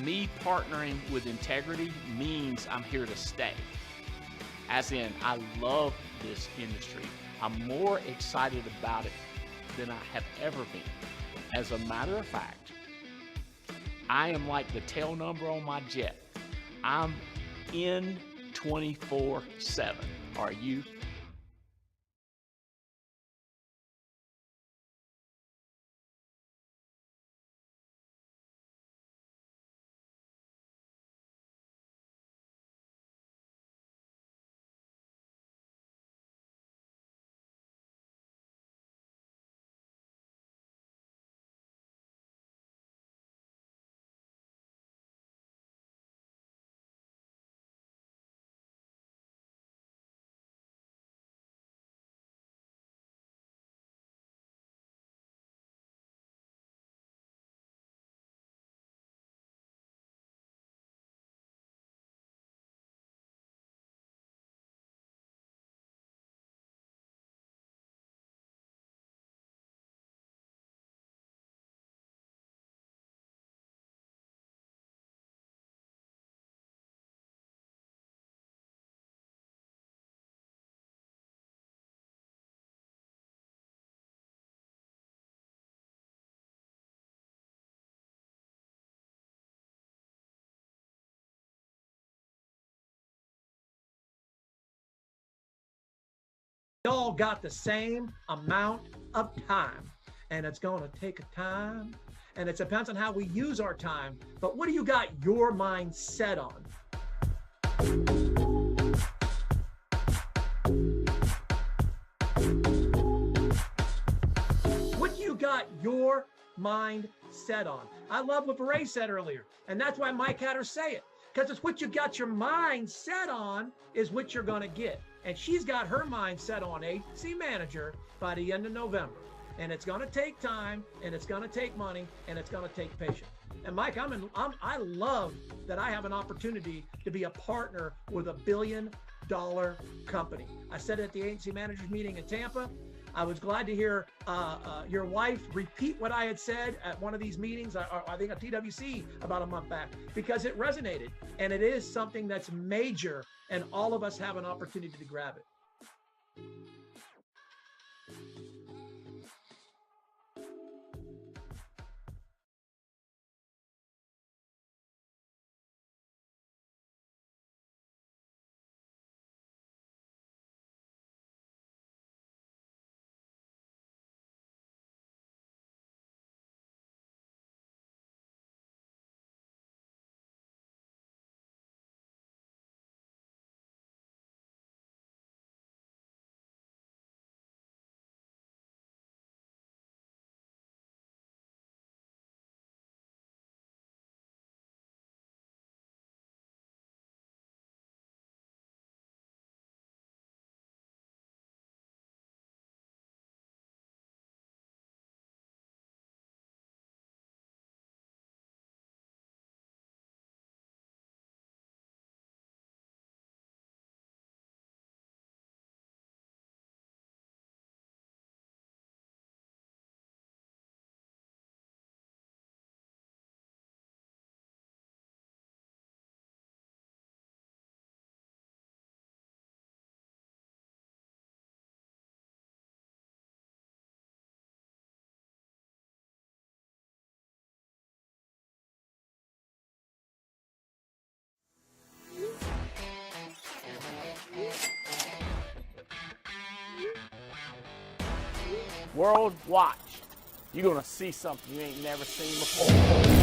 Me partnering with integrity means I'm here to stay. As in, I love this industry. I'm more excited about it than I have ever been. As a matter of fact, I am like the tail number on my jet. I'm in 24/7. Are you? We all got the same amount of time, and it's going to take a time, and it depends on how we use our time. But what do you got your mind set on? What do you got your mind set on? I love what Beret said earlier, and that's why Mike had her say it, because it's what you got your mind set on is what you're going to get. And she's got her mind set on agency manager by the end of November. And it's going to take time, and it's going to take money, and it's going to take patience. And Mike, I love that I have an opportunity to be a partner with $1 billion company. I said it at the agency managers meeting in Tampa. I was glad to hear your wife repeat what I had said at one of these meetings, I think at TWC about a month back, because it resonated. And it is something that's major, and all of us have an opportunity to grab it. World, watch. You're going to see something you ain't never seen before.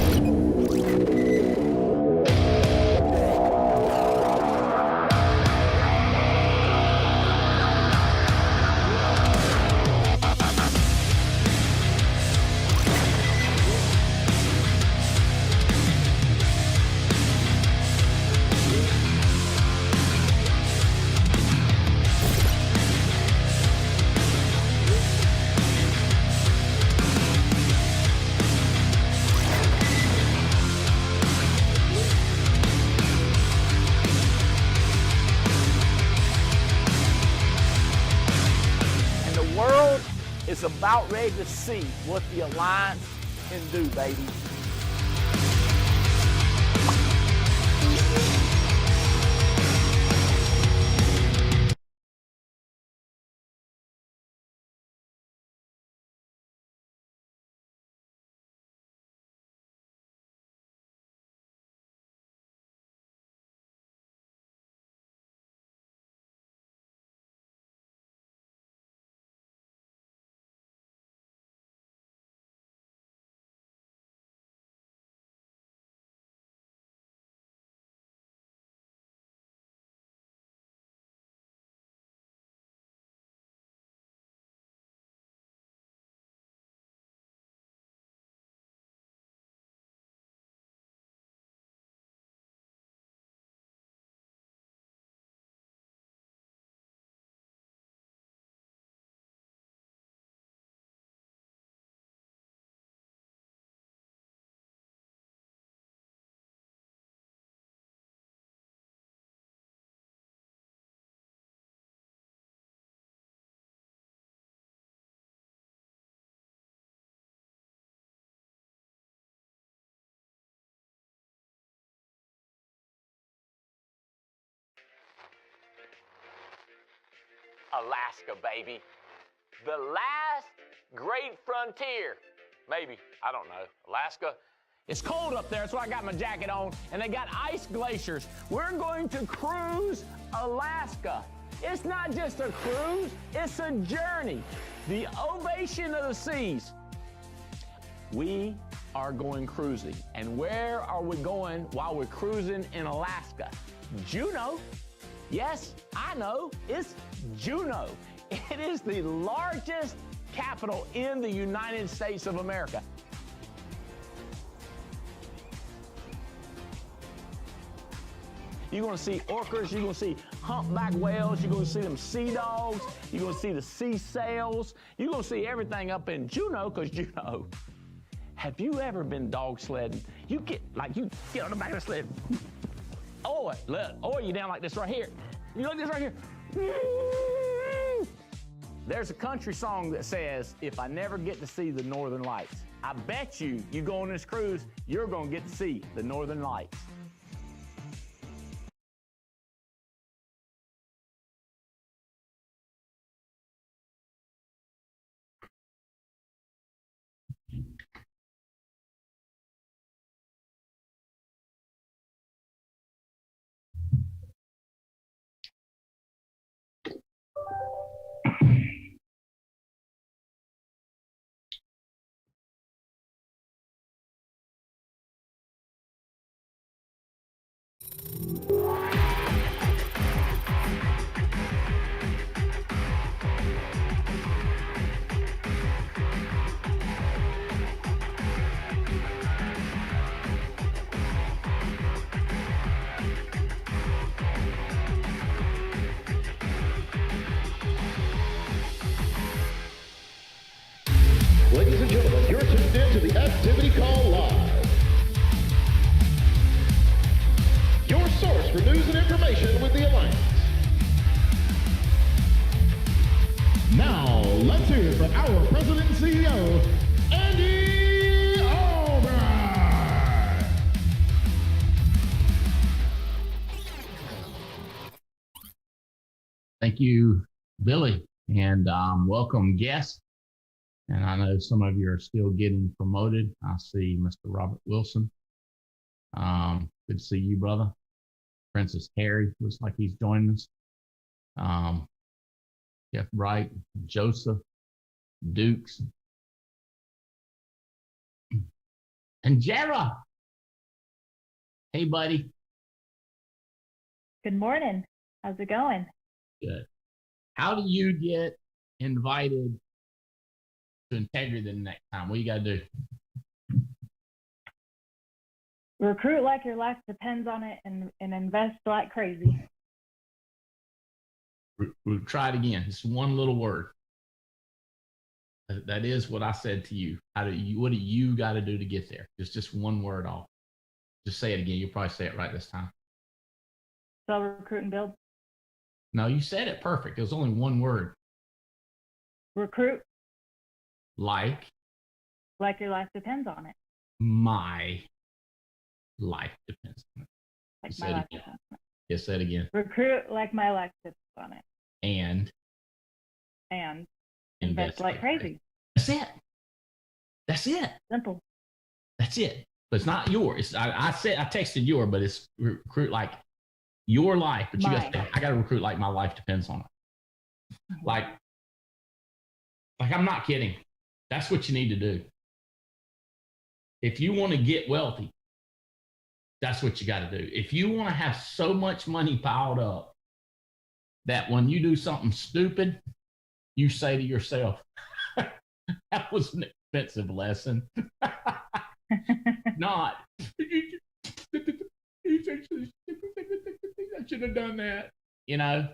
Is about ready to see what the Alliance can do, baby. Alaska, baby. The last great frontier. Maybe, I don't know. Alaska. It's cold up there, so I got my jacket on, and they got ice glaciers. We're going to cruise Alaska. It's not just a cruise, it's a journey. The ovation of the seas. We are going cruising. And where are we going while we're cruising in Alaska? Juneau. Yes, I know, it's Juneau. It is the largest capital in the United States of America. You're gonna see orcas, you're gonna see humpback whales, you're gonna see them sea dogs, you're gonna see the sea sails, you're gonna see everything up in Juneau, because Juneau. Have you ever been dog sledding? You get on the back of the sled. Oh, look, or you down like this right here. You like this right here. There's a country song that says, if I never get to see the Northern Lights. I bet you go on this cruise, you're gonna get to see the Northern Lights. Ladies and gentlemen, you're tuned in to the Activity Call Live. Your source for news and information with the Alliance. Now, let's hear it from our President and CEO, Andy Albright. Thank you, Billy, and welcome guests. And I know some of you are still getting promoted. I see Mr. Robert Wilson. Good to see you, brother. Princess Harry looks like he's joining us. Jeff Bright, Joseph, Dukes, and Jera. Hey, buddy. Good morning. How's it going? Good. How do you get invited to Integrity the next time? What you got to do? Recruit like your life depends on it and invest like crazy. We'll try it again. It's one little word. That is what I said to you. What do you got to do to get there? It's just one word off. Just say it again. You'll probably say it right this time. So recruit and build. No, you said it perfect. It was only one word. Recruit like your life depends on it. My life depends on it. Like my life depends on it. Yes, say it again. Recruit like my life depends on it. And invest like crazy. That's it. That's it. Simple. That's it. But it's not yours. I texted yours, but it's recruit like your life. But you got to say, I got to recruit like my life depends on it. Like I'm not kidding. That's what you need to do. If you want to get wealthy, that's what you got to do. If you want to have so much money piled up that when you do something stupid, you say to yourself, that was an expensive lesson. Not, I should have done that. You know,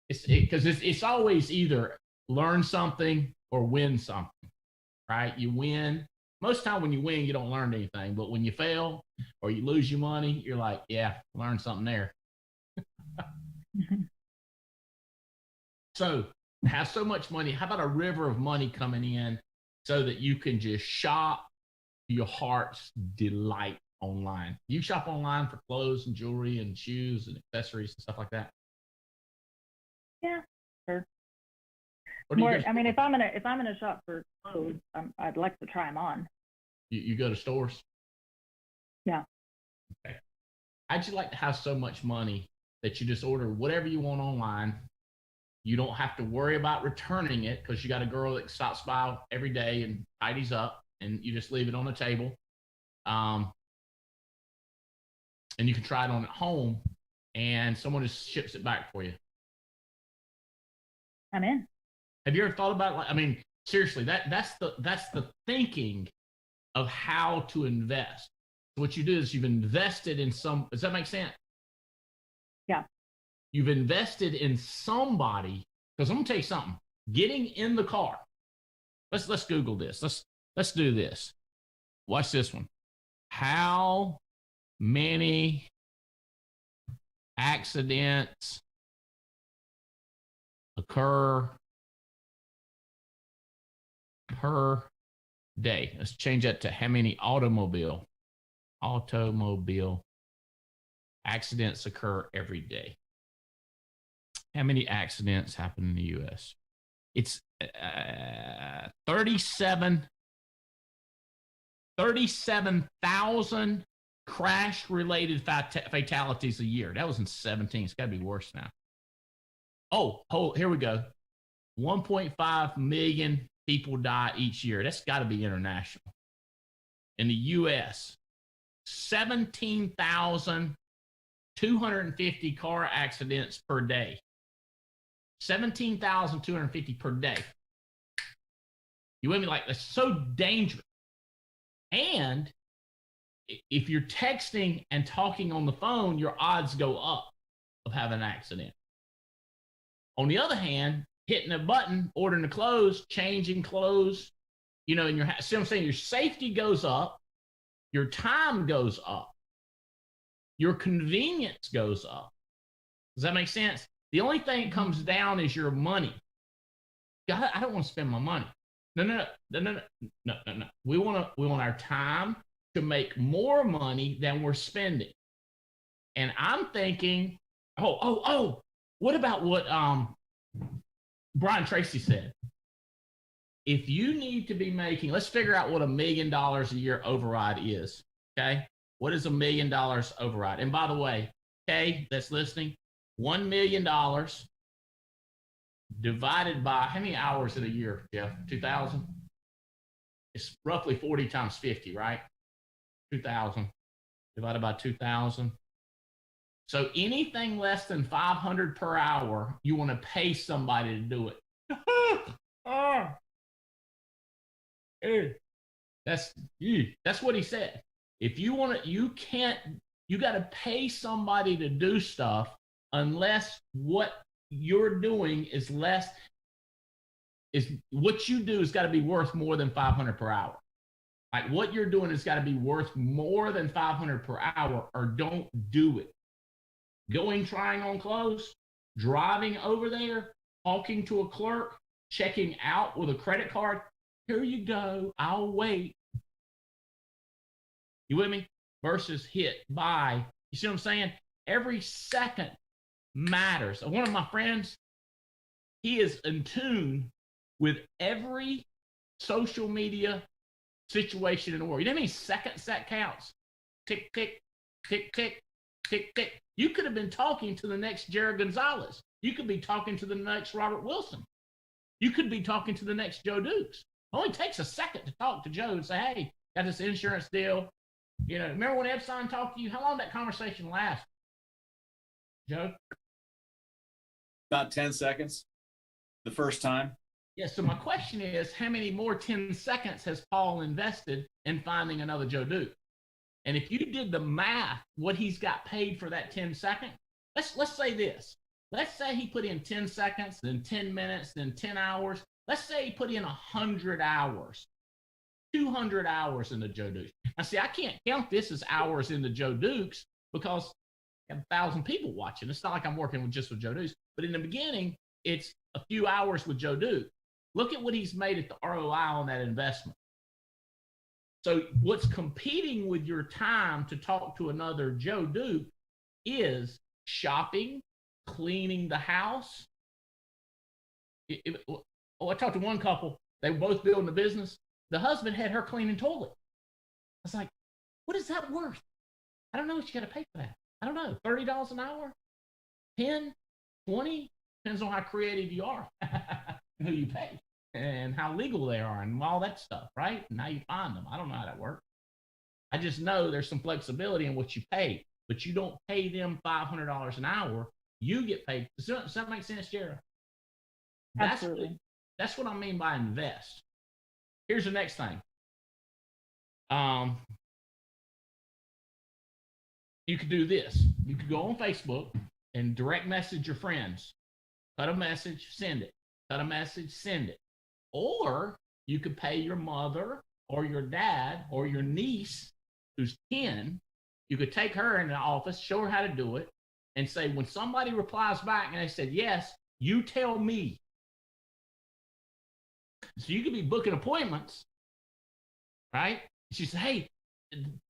it's always either learn something or win something, right? You win. Most time when you win, you don't learn anything. But when you fail or you lose your money, you're like, yeah, learn something there. So have so much money. How about a river of money coming in so that you can just shop your heart's delight online? You shop online for clothes and jewelry and shoes and accessories and stuff like that? Yeah, sure. Or do you More, go to I mean, stores? if I'm in a shop for clothes, I'd like to try them on. You go to stores? Yeah. Okay. How'd you like to have so much money that you just order whatever you want online? You don't have to worry about returning it because you got a girl that stops by every day and tidies up, and you just leave it on the table. And you can try it on at home, and someone just ships it back for you. I'm in. Have you ever thought about, like, I mean, seriously, that's the thinking of how to invest. What you do is you've invested in some. Does that make sense? Yeah. You've invested in somebody, because I'm gonna tell you something. Getting in the car. Let's Google this. Let's do this. Watch this one. How many accidents occur per day? Let's change that to how many automobile accidents occur every day. How many accidents happen in the U.S.? It's 37,000 crash-related fatalities a year. That was in 17. It's got to be worse now. Oh, here we go. 1.5 million people die each year. That's got to be international. In the U.S., 17,250 car accidents per day. 17,250 per day. You with me? Like, that's so dangerous. And if you're texting and talking on the phone, your odds go up of having an accident. On the other hand, hitting a button, ordering the clothes, changing clothes, you know, see what I'm saying? Your safety goes up, your time goes up, your convenience goes up. Does that make sense? The only thing that comes down is your money. God, I don't want to spend my money. No. We want our time to make more money than we're spending. And I'm thinking, what about what Brian Tracy said? If you need to be making, let's figure out what $1 million a year override is. Okay, what is $1 million override? And by the way, okay, that's listening, $1 million divided by how many hours in a year, Jeff? 2,000. It's roughly 40 times 50, right? 2,000 divided by 2,000. So anything less than 500 per hour, you want to pay somebody to do it. That's what he said. If you want to, you got to pay somebody to do stuff unless what you're doing is what you do has got to be worth more than 500 per hour. Like, what you're doing has got to be worth more than 500 per hour, or don't do it. Going, trying on clothes, driving over there, talking to a clerk, checking out with a credit card. Here you go. I'll wait. You with me? Versus hit, buy. You see what I'm saying? Every second matters. One of my friends, he is in tune with every social media situation in the world. You know how many seconds that counts? Tick, tick, tick, tick, tick, tick. You could have been talking to the next Jared Gonzalez. You could be talking to the next Robert Wilson. You could be talking to the next Joe Dukes. It only takes a second to talk to Joe and say, hey, got this insurance deal. You know, remember when Epstein talked to you? How long did that conversation last, Joe? About 10 seconds the first time. Yeah, so my question is, how many more 10 seconds has Paul invested in finding another Joe Duke? And if you did the math, what he's got paid for that 10 seconds, let's say this. Let's say he put in 10 seconds, then 10 minutes, then 10 hours. Let's say he put in 100 hours, 200 hours in the Joe Dukes. Now, see, I can't count this as hours in the Joe Dukes because I have 1,000 people watching. It's not like I'm working with Joe Dukes. But in the beginning, it's a few hours with Joe Duke. Look at what he's made at the ROI on that investment. So what's competing with your time to talk to another Joe Duke is shopping, cleaning the house. Oh, I talked to one couple. They were both building a business. The husband had her cleaning toilet. I was like, what is that worth? I don't know what you got to pay for that. I don't know. $30 an hour? 10, 20? Depends on how creative you are, who you pay, and how legal they are, and all that stuff, right? And how you find them. I don't know how that works. I just know there's some flexibility in what you pay, but you don't pay them $500 an hour. You get paid. Does that make sense, Jared? Absolutely. That's what I mean by invest. Here's the next thing. You could do this. You could go on Facebook and direct message your friends. Cut a message, send it. Cut a message, send it. Or you could pay your mother or your dad or your niece who's 10. You could take her in the office, show her how to do it, and say, when somebody replies back and they said, yes, you tell me. So you could be booking appointments, right? She said, hey,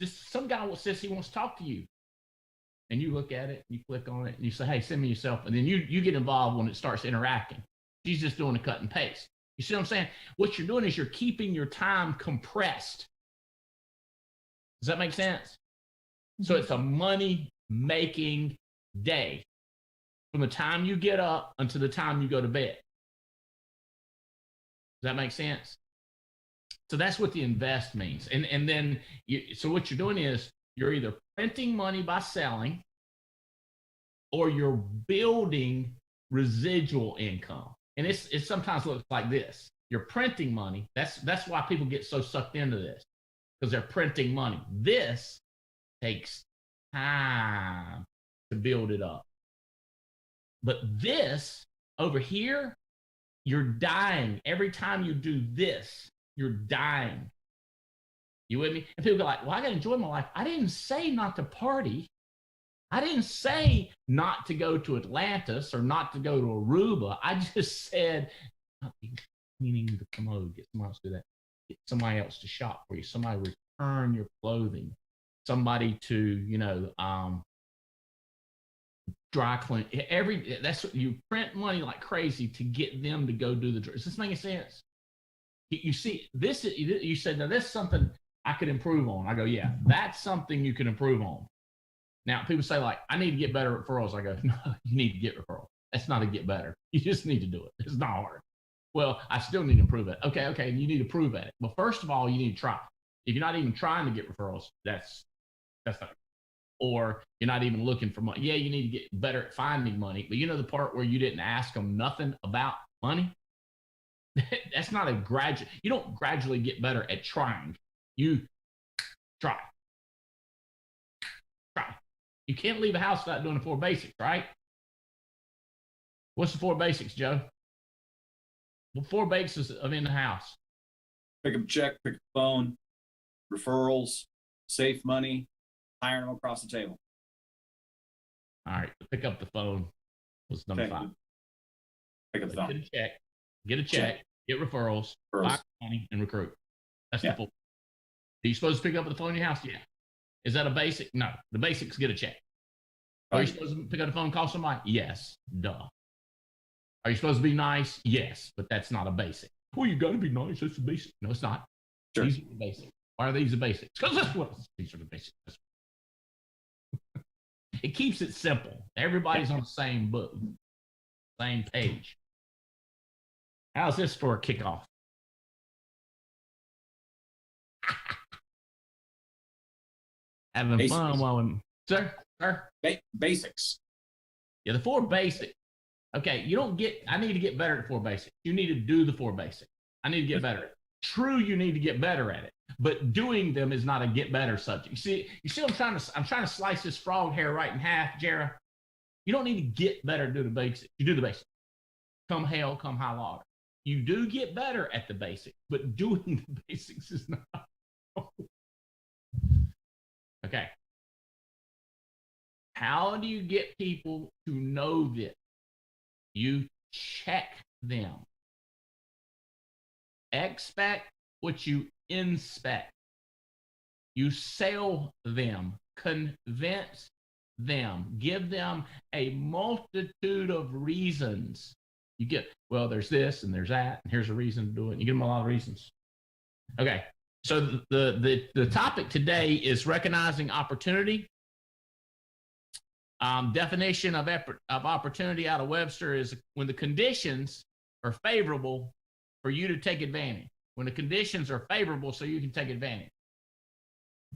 some guy says he wants to talk to you. And you look at it, you click on it, and you say, hey, send me yourself. And then you get involved when it starts interacting. She's just doing a cut and paste. You see what I'm saying? What you're doing is you're keeping your time compressed. Does that make sense? So it's a money-making day from the time you get up until the time you go to bed. Does that make sense? So that's what the invest means. And then, so what you're doing is you're either printing money by selling or you're building residual income. And it sometimes looks like this. You're printing money. That's why people get so sucked into this, because they're printing money. This takes time to build it up. But this over here, you're dying. Every time you do this, you're dying. You with me? And people go like, well, I got to enjoy my life. I didn't say not to party. I didn't say not to go to Atlantis or not to go to Aruba. I just said, cleaning the commode, get somebody else to do that. Get somebody else to shop for you. Somebody return your clothing. Somebody to, dry clean. That's what you print money like crazy to get them to go do the. Is this making sense? You see, you said, now this is something I could improve on. I go, yeah, that's something you can improve on. Now, people say, like, I need to get better at referrals. I go, no, you need to get referrals. That's not a get better. You just need to do it. It's not hard. Well, I still need to improve it. Okay, you need to prove at it. Well, first of all, you need to try. If you're not even trying to get referrals, that's not. Or you're not even looking for money. Yeah, you need to get better at finding money. But you know the part where you didn't ask them nothing about money? That's not a graduate. You don't gradually get better at trying. You try. You can't leave a house without doing the 4 basics, right? What's the 4 basics, Joe? Well, 4 basics of in the house. Pick up a check, pick up a phone, referrals, safe money, hiring them across the table. All right, pick up the phone was number 5. Pick up the phone. Get a check, get referrals, buy money, and recruit. That's the 4. Are you supposed to pick up the phone in your house? Yeah. Is that a basic? No. The basics get a check. Are you supposed to pick up the phone and call somebody? Yes. Duh. Are you supposed to be nice? Yes, but that's not a basic. Well, you got to be nice. That's a basic. No, it's not. Sure. These are the basics. Why are these the basics? Because that's what these are the basics. It keeps it simple. Everybody's on the same book, same page. How's this for a kickoff? Having basics. Fun while I'm, sir. Basics. Yeah, the 4 basics. Okay, you don't get. I need to get better at 4 basics. You need to do the 4 basics. I need to get better at it. True, you need to get better at it, but doing them is not a get better subject. You see, I'm trying to slice this frog hair right in half, Jara. You don't need to get better at do the basics. You do the basics. Come hell, come high water. You do get better at the basics, but doing the basics is not. Okay. How do you get people to know this? You check them. Expect what you inspect. You sell them, convince them, give them a multitude of reasons You get, well, there's this and there's that, and here's a reason to do it. And you give them a lot of reasons. Okay. So the topic today is recognizing opportunity. Definition of opportunity out of Webster is when the conditions are favorable for you to take advantage. When the conditions are favorable so you can take advantage.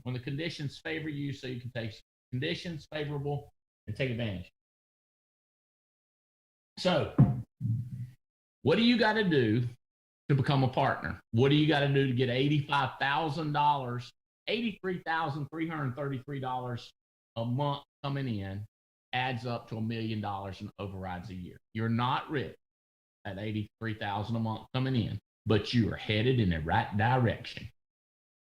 When the conditions favor you so you can take conditions favorable and take advantage. So, what do you got to do to become a partner? What do you got to do to get $85,000, $83,333 a month coming in, adds up to $1 million in overrides a year? You're not rich at $83,000 a month coming in, but you are headed in the right direction.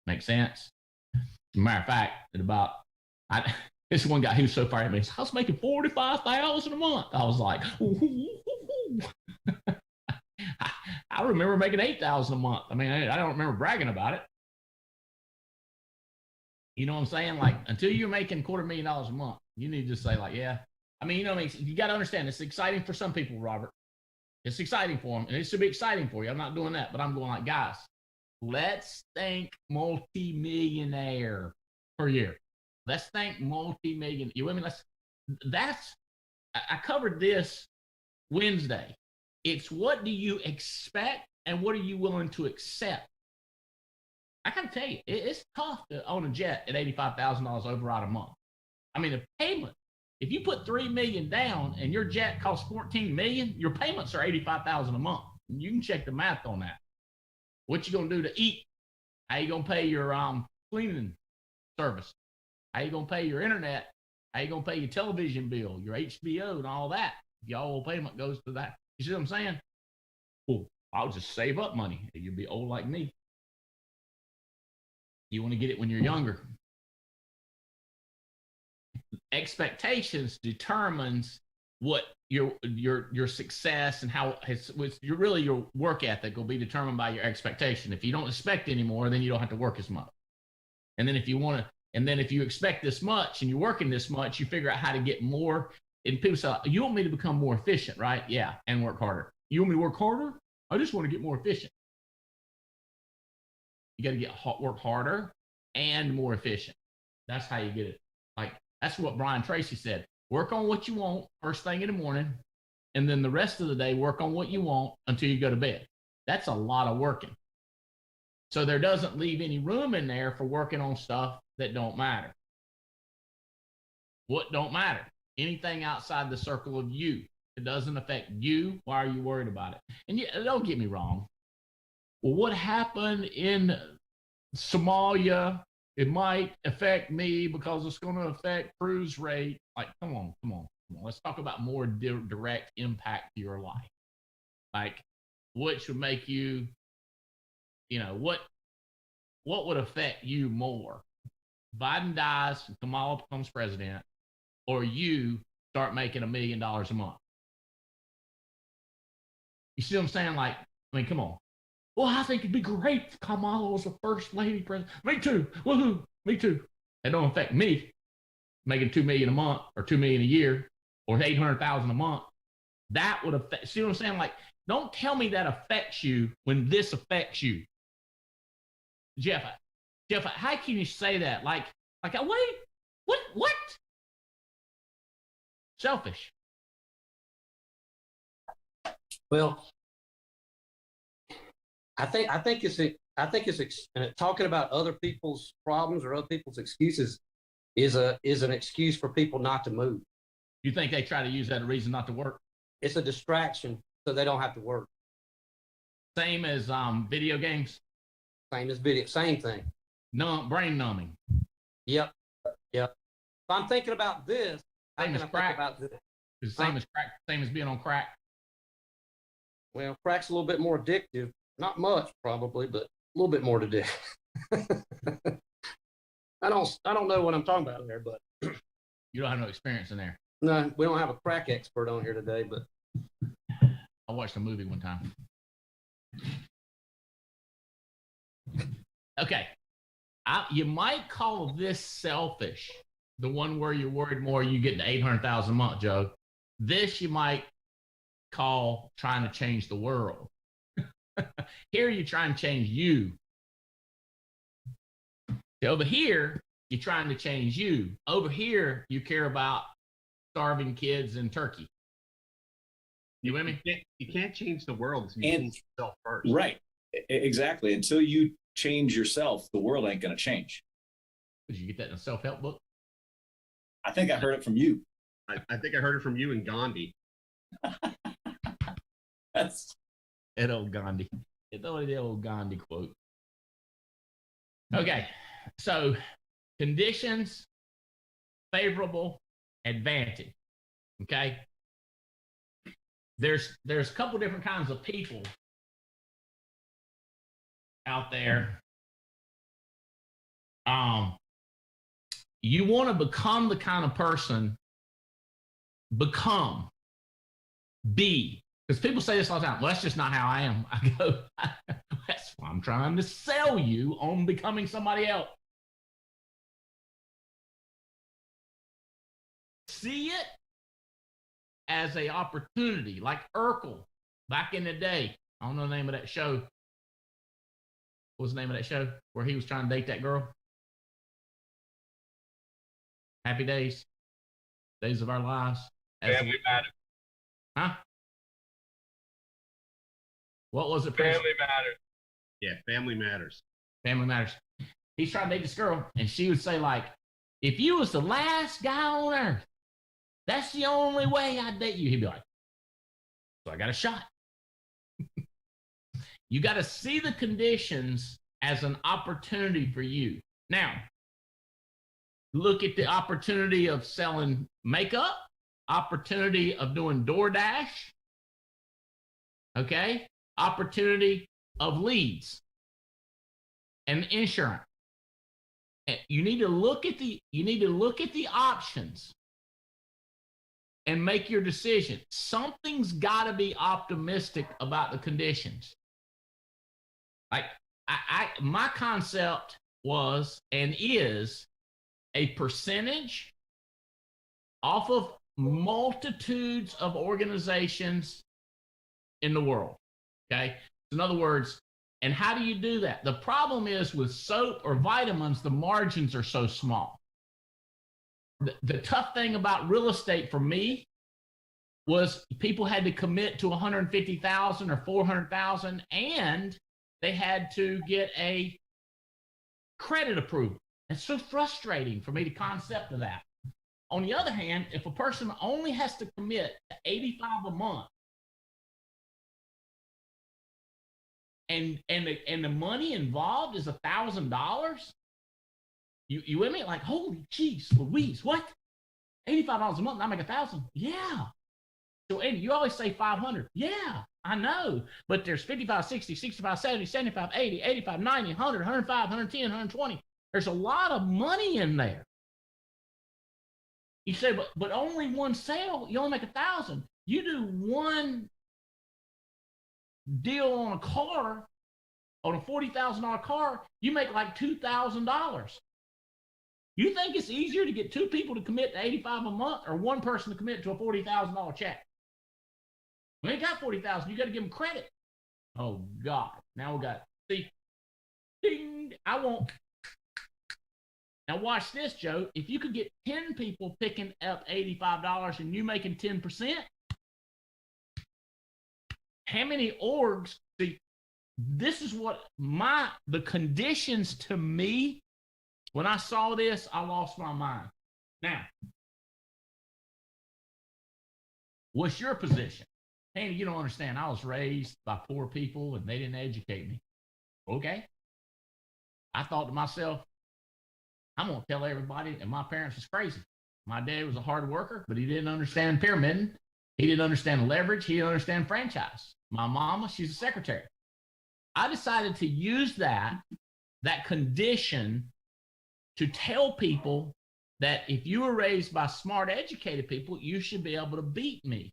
Make sense? As a matter of fact, this one guy who was so far at me, I was making $45,000 a month. I was like, I remember making $8,000 a month. I mean, I don't remember bragging about it. You know what I'm saying? Like, until you're making $250,000 a month, you need to just say, like, yeah. I mean, you know what I mean? You got to understand, it's exciting for some people, Robert. It's exciting for them, and it should be exciting for you. I'm not doing that, but I'm going like, guys, let's think multi-millionaire per year. Let's think multi-million. You with me? I covered this Wednesday. It's what do you expect and what are you willing to accept? I got to tell you, it's tough to own a jet at $85,000 override a month. I mean, the payment, if you put $3 million down and your jet costs $14 million, your payments are $85,000 a month. And you can check the math on that. What you gonna do to eat? How you gonna pay your cleaning service? How you gonna pay your internet? How you gonna pay your television bill, your HBO, and all that? Your whole payment goes to that. You see what I'm saying? Well, I'll just save up money. You'll be old like me. You want to get it when you're younger. Expectations determines what your success and how your work ethic will be determined by your expectation. If you don't expect anymore, then you don't have to work as much. And then if you expect this much and you're working this much, you figure out how to get more. And people say, you want me to become more efficient, right? Yeah, and work harder. You want me to work harder? I just want to get more efficient. You got to work harder and more efficient. That's how you get it. Like, that's what Brian Tracy said. Work on what you want first thing in the morning, and then the rest of the day, work on what you want until you go to bed. That's a lot of working. So there doesn't leave any room in there for working on stuff that don't matter. What don't matter? Anything outside the circle of you. It doesn't affect you. Why are you worried about it? And don't get me wrong. Well, what happened in Somalia, it might affect me because it's going to affect cruise rate. Like, come on. Let's talk about more direct impact to your life. Like, what should make you, what would affect you more? Biden dies and Kamala becomes president, or you start making $1 million a month. You see what I'm saying? Like, I mean, come on. Well, I think it'd be great if Kamala was the first lady president. Me too. Woohoo. Me too. That don't affect me making $2 million a month or $2 million a year or $800,000 a month. That would affect. See what I'm saying? Like, don't tell me that affects you when this affects you. Jeff, how can you say that? Like, wait, what? Selfish. Well, I think it's and talking about other people's problems or other people's excuses is an excuse for people not to move. You think they try to use that as a reason not to work? It's a distraction so they don't have to work. Same as video games. Same as video. Same thing. Brain numbing. Yep. If I'm thinking about this, same as crack. It's the same as crack. Same as being on crack. Well, crack's a little bit more addictive. Not much, probably, but a little bit more addictive. I don't know what I'm talking about there, but you don't have no experience in there. No, we don't have a crack expert on here today, but I watched a movie one time. Okay. You might call this selfish, the one where you're worried more you get to $800,000 a month, Joe. This you might call trying to change the world. Here, you're trying to change you. Over here, you're trying to change you. Over here, you care about starving kids in Turkey. You with me? You can't change the world until you change yourself first. Right. Exactly. Until you change yourself, the world ain't going to change. Did you get that in a self-help book? I think I heard it from you. I think I heard it from you and Gandhi. That's that old Gandhi. It's only the old Gandhi quote. Okay, so conditions, favorable, advantage. Okay, there's a couple different kinds of people out there. You want to become the kind of person. Be. Because people say this all the time. Well, that's just not how I am. I go, that's why I'm trying to sell you on becoming somebody else. See it as an opportunity, like Urkel back in the day. I don't know the name of that show. What was the name of that show where he was trying to date that girl? Happy Days. Days of Our Lives. Family Matters. Huh? What was it? Family Matters. Yeah, Family Matters. Family Matters. He's trying to date this girl, and she would say, like, if you was the last guy on earth, that's the only way I'd date you. He'd be like, so I got a shot. You got to see the conditions as an opportunity for you. Now, look at the opportunity of selling makeup, opportunity of doing DoorDash, okay? Opportunity of leads and insurance. You need to look at the options and make your decision. Something's got to be optimistic about the conditions. Like my concept was and is a percentage off of multitudes of organizations in the world. Okay. In other words, and how do you do that? The problem is with soap or vitamins, the margins are so small. The tough thing about real estate for me was people had to commit to 150,000 or 400,000, and they had to get a credit approval. It's so frustrating for me to concept of that. On the other hand, if a person only has to commit to $85 a month, and the money involved is $1,000, you with me? Like, holy jeez Louise, what? $85 a month, and I make $1,000? Yeah. So Andy, you always say 500. Yeah, I know. But there's 55, 60, 65, 70, 75, 80, 85, 90, 100, 105, 110, 120. There's a lot of money in there. You say, but only one sale, you only make $1,000. You do one deal on a car, on a $40,000 car, you make like $2,000. You think it's easier to get two people to commit to $85 a month or one person to commit to a $40,000 check? We ain't got $40,000. You got to give them credit. Oh God! Now we got see. Ding! I won't. Now watch this, Joe. If you could get 10 people picking up $85 and you making 10%, how many orgs? See, this is what the conditions to me. When I saw this, I lost my mind. Now, what's your position? Andy, you don't understand. I was raised by poor people and they didn't educate me. Okay. I thought to myself, I'm going to tell everybody that my parents was crazy. My dad was a hard worker, but he didn't understand pyramiding. He didn't understand leverage. He didn't understand franchise. My mama, she's a secretary. I decided to use that condition to tell people that if you were raised by smart, educated people, you should be able to beat me.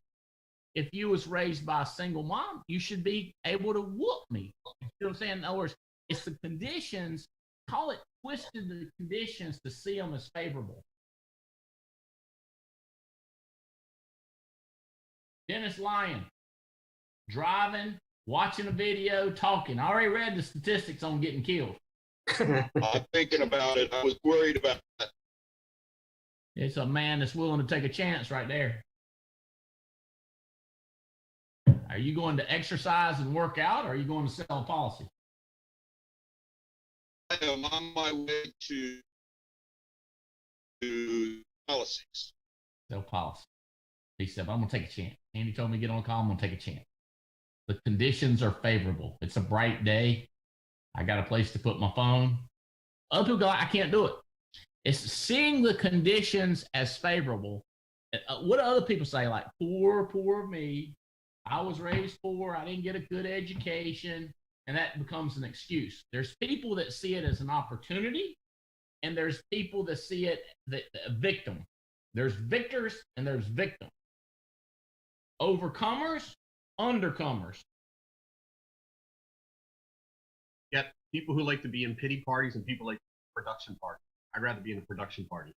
If you was raised by a single mom, you should be able to whoop me. You know what I'm saying? In other words, it's the conditions, call it twisted the conditions to see them as favorable. Dennis Lyon, driving, watching a video, talking. I already read the statistics on getting killed. I'm thinking about it. I was worried about that. It's a man that's willing to take a chance right there. Are you going to exercise and work out, or are you going to sell a policy? I am on my way to policies. Sell policy. He said, I'm going to take a chance. Andy told me to get on a call. I'm going to take a chance. The conditions are favorable. It's a bright day. I got a place to put my phone. Other people go, I can't do it. It's seeing the conditions as favorable. What do other people say? Like, poor me. I was raised poor. I didn't get a good education. And that becomes an excuse. There's people that see it as an opportunity, and there's people that see it that a victim. There's victors and there's victims. Overcomers, undercomers. Yet people who like to be in pity parties and people like production parties. I'd rather be in a production party.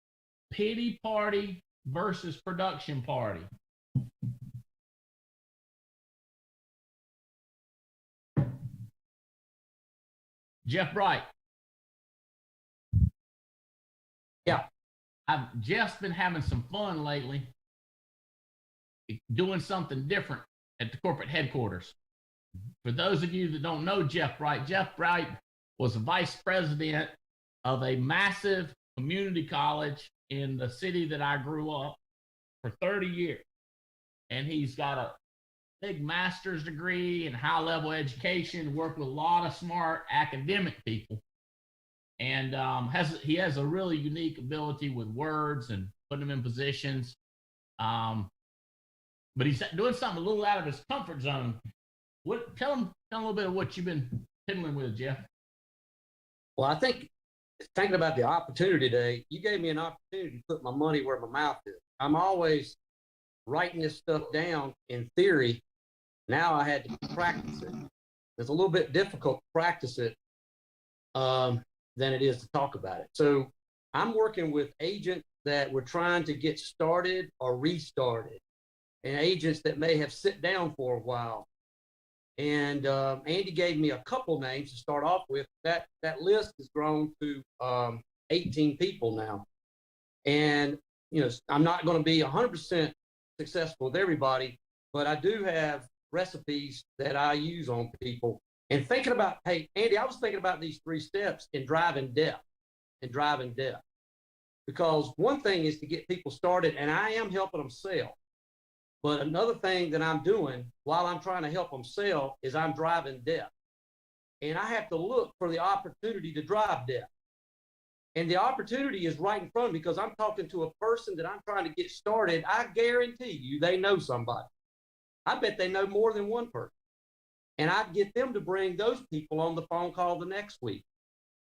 Pity party versus production party. Jeff Bright. Yeah. Jeff's been having some fun lately doing something different at the corporate headquarters. For those of you that don't know Jeff Bright was the vice president of a massive community college in the city that I grew up for 30 years. And he's got a big master's degree in high-level education, worked with a lot of smart academic people. And he has a really unique ability with words and putting them in positions. But he's doing something a little out of his comfort zone. Tell him a little bit of what you've been fiddling with, Jeff. Well, I think thinking about the opportunity today, you gave me an opportunity to put my money where my mouth is. I'm always writing this stuff down in theory. Now I had to practice it. It's a little bit difficult to practice it than it is to talk about it. So I'm working with agents that were trying to get started or restarted, and agents that may have sit down for a while. And Andy gave me a couple names to start off with. That list has grown to 18 people now. And, I'm not going to be 100% successful with everybody, but I do have recipes that I use on people. And thinking about, hey, Andy, I was thinking about these 3 steps in driving death. Because one thing is to get people started, and I am helping them sell. But another thing that I'm doing while I'm trying to help them sell is I'm driving death. And I have to look for the opportunity to drive death. And the opportunity is right in front of me because I'm talking to a person that I'm trying to get started. I guarantee you they know somebody. I bet they know more than one person. And I get them to bring those people on the phone call the next week.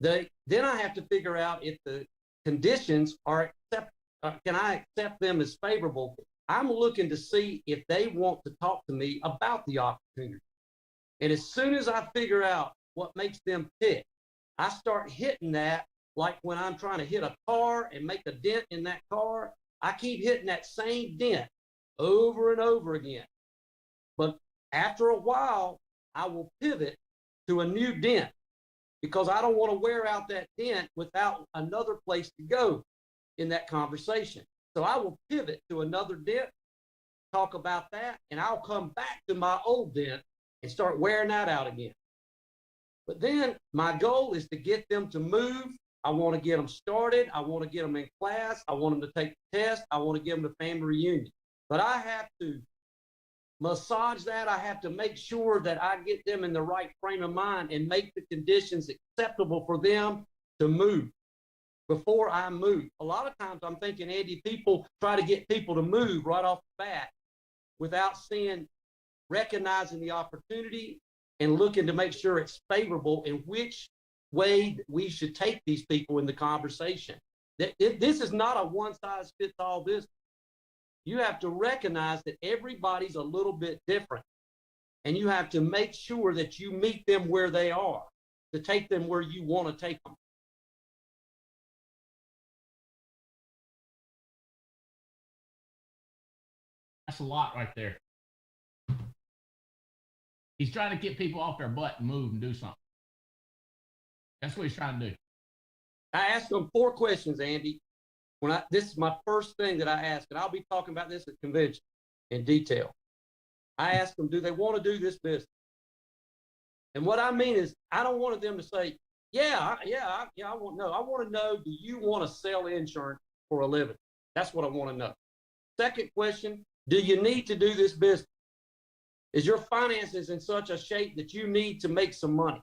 Then I have to figure out if the conditions are can I accept them as favorable. I'm looking to see if they want to talk to me about the opportunity. And as soon as I figure out what makes them tick, I start hitting that like when I'm trying to hit a car and make a dent in that car. I keep hitting that same dent over and over again. But after a while, I will pivot to a new dent because I don't want to wear out that dent without another place to go in that conversation. So I will pivot to another dent, talk about that, and I'll come back to my old dent and start wearing that out again. But then my goal is to get them to move. I want to get them started. I want to get them in class. I want them to take the test. I want to give them the family reunion. But I have to massage that. I have to make sure that I get them in the right frame of mind and make the conditions acceptable for them to move. Before I move. A lot of times I'm thinking, Andy, people try to get people to move right off the bat without recognizing the opportunity and looking to make sure it's favorable in which way we should take these people in the conversation. This is not a one-size-fits-all business. You have to recognize that everybody's a little bit different, and you have to make sure that you meet them where they are to take them where you want to take them. That's a lot right there. He's trying to get people off their butt and move and do something. That's what he's trying to do. I asked them 4 questions, Andy. This is my first thing that I ask, and I'll be talking about this at convention in detail. I asked them, do they want to do this business? And what I mean is, I don't want them to say, I want no. I want to know, do you want to sell insurance for a living? That's what I want to know. Second question, do you need to do this business? Is your finances in such a shape that you need to make some money?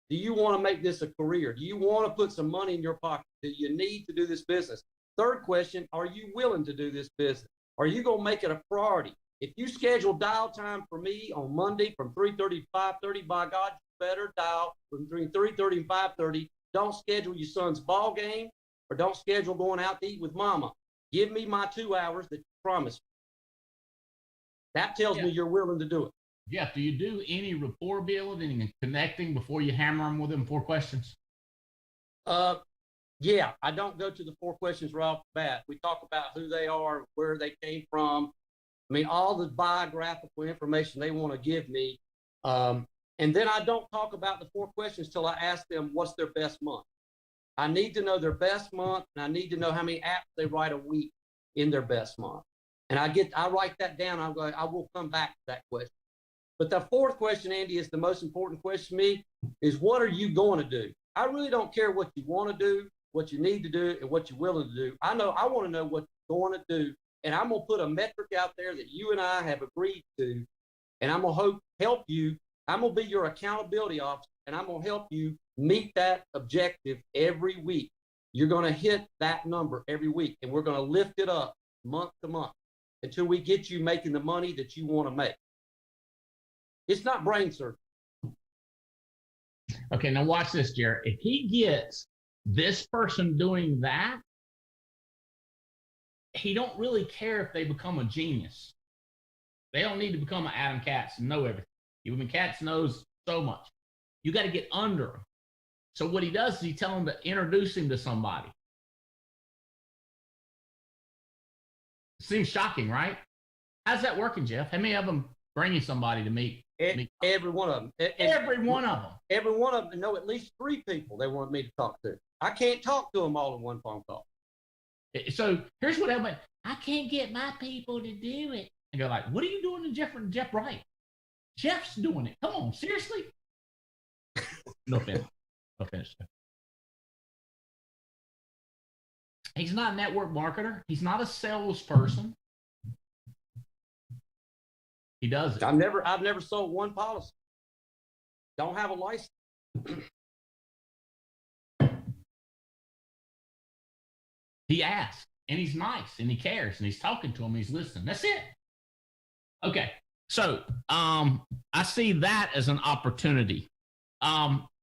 Do you want to make this a career? Do you want to put some money in your pocket? Do you need to do this business? Third question, are you willing to do this business? Are you going to make it a priority? If you schedule dial time for me on Monday from 3:30 to 5:30, by God, you better dial from between 3:30 and 5:30. Don't schedule your son's ball game or don't schedule going out to eat with mama. Give me my 2 hours that you promised me. That tells me you're willing to do it. Jeff, do you do any rapport building and connecting before you hammer them with them 4 questions? Yeah, I don't go to the 4 questions right off the bat. We talk about who they are, where they came from. I mean, all the biographical information they want to give me. And then I don't talk about the 4 questions till I ask them what's their best month. I need to know their best month, and I need to know how many apps they write a week in their best month. And I write that down. I will come back to that question. But the 4th question, Andy, is the most important question to me, is what are you going to do? I really don't care what you want to do, what you need to do, and what you're willing to do. I want to know what you're going to do, and I'm going to put a metric out there that you and I have agreed to, and I'm going to help you. I'm going to be your accountability officer, and I'm going to help you meet that objective every week. You're going to hit that number every week, and we're going to lift it up month to month until we get you making the money that you want to make. It's not brain surgery. Okay, now watch this, Jared. If he gets this person doing that, he don't really care if they become a genius. They don't need to become an Adam Katz and know everything. Even Katz knows so much. You got to get under him. So what he does is he tell him to introduce him to somebody. Seems shocking, right? How's that working, Jeff? How many of them bring you somebody to meet? Every one of them. Every one of them. Every one of them know at least 3 people they want me to talk to. I can't talk to them all in one phone call. So here's what everybody, I can't get my people to do it. And go like, what are you doing to Jeff Wright? Jeff's doing it. Come on, seriously? No offense. No offense. He's not a network marketer. He's not a salesperson. He does it. I've never sold one policy. Don't have a license. He asks, and he's nice, and he cares, and he's talking to him, he's listening. That's it. Okay, so I see that as an opportunity.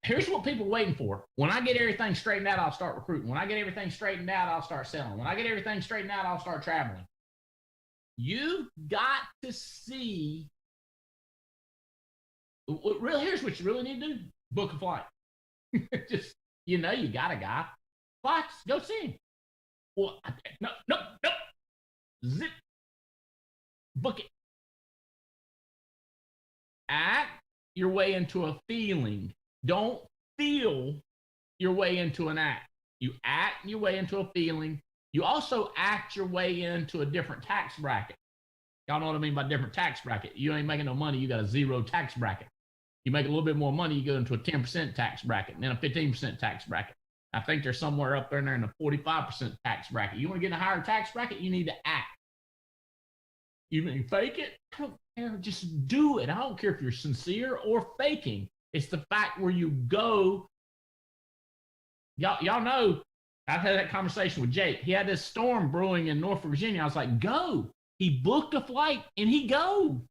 Here's what people are waiting for. When I get everything straightened out, I'll start recruiting. When I get everything straightened out, I'll start selling. When I get everything straightened out, I'll start traveling. You got to see. Here's what you really need to do: book a flight. Just you got a guy. Flights, go see him. Well, no. Zip. Book it. Act your way into a feeling. Don't feel your way into an act. You act your way into a feeling. You also act your way into a different tax bracket. Y'all know what I mean by different tax bracket. You ain't making no money, you got a 0 tax bracket. You make a little bit more money, you go into a 10% tax bracket, and then a 15% tax bracket. I think they're somewhere up there in the 45% tax bracket. You want to get in a higher tax bracket, you need to act. You mean fake it? I don't care, just do it. I don't care if you're sincere or faking. It's the fact where you go. Y'all know, I've had that conversation with Jake. He had this storm brewing in Norfolk, Virginia. I was like, go. He booked a flight and he go.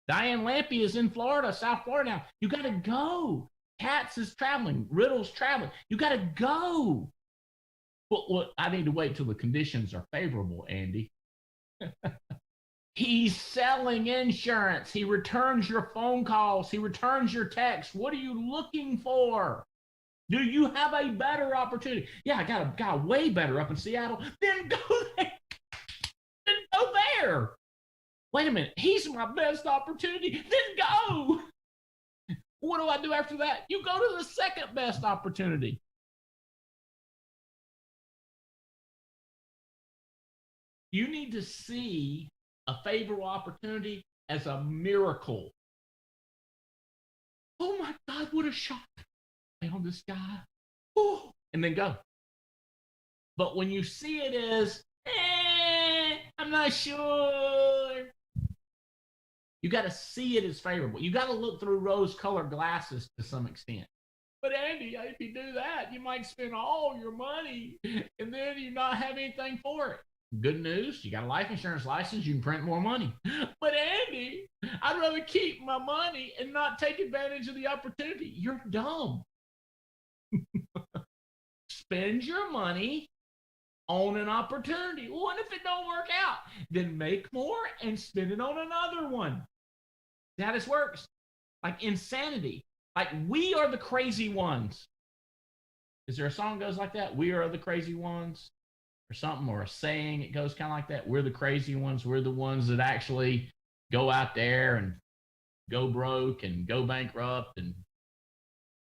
Diane Lampy is in Florida, South Florida now. You got to go. Katz is traveling. Riddle's traveling. You got to go. Well, I need to wait till the conditions are favorable, Andy. He's selling insurance. He returns your phone calls. He returns your texts. What are you looking for? Do you have a better opportunity? Yeah, I got a guy way better up in Seattle. Then go there. Then go there. Wait a minute. He's my best opportunity. Then go. what do I do after that? You go to the second best opportunity. You need to see a favorable opportunity as a miracle. Oh my God, what a shot. I on this guy. Oh, and then go. But when you see it as, I'm not sure. You got to see it as favorable. You got to look through rose-colored glasses to some extent. But Andy, if you do that, you might spend all your money and then you not have anything for it. Good news, you got a life insurance license, you can print more money. But Andy, I'd rather keep my money and not take advantage of the opportunity. You're dumb. Spend your money on an opportunity. What if it don't work out? Then make more and spend it on another one. See how this works? Like insanity. Like we are the crazy ones. Is there a song that goes like that? We are the crazy ones, or something, or a saying. It goes kind of like that. We're the crazy ones. We're the ones that actually go out there and go broke and go bankrupt, and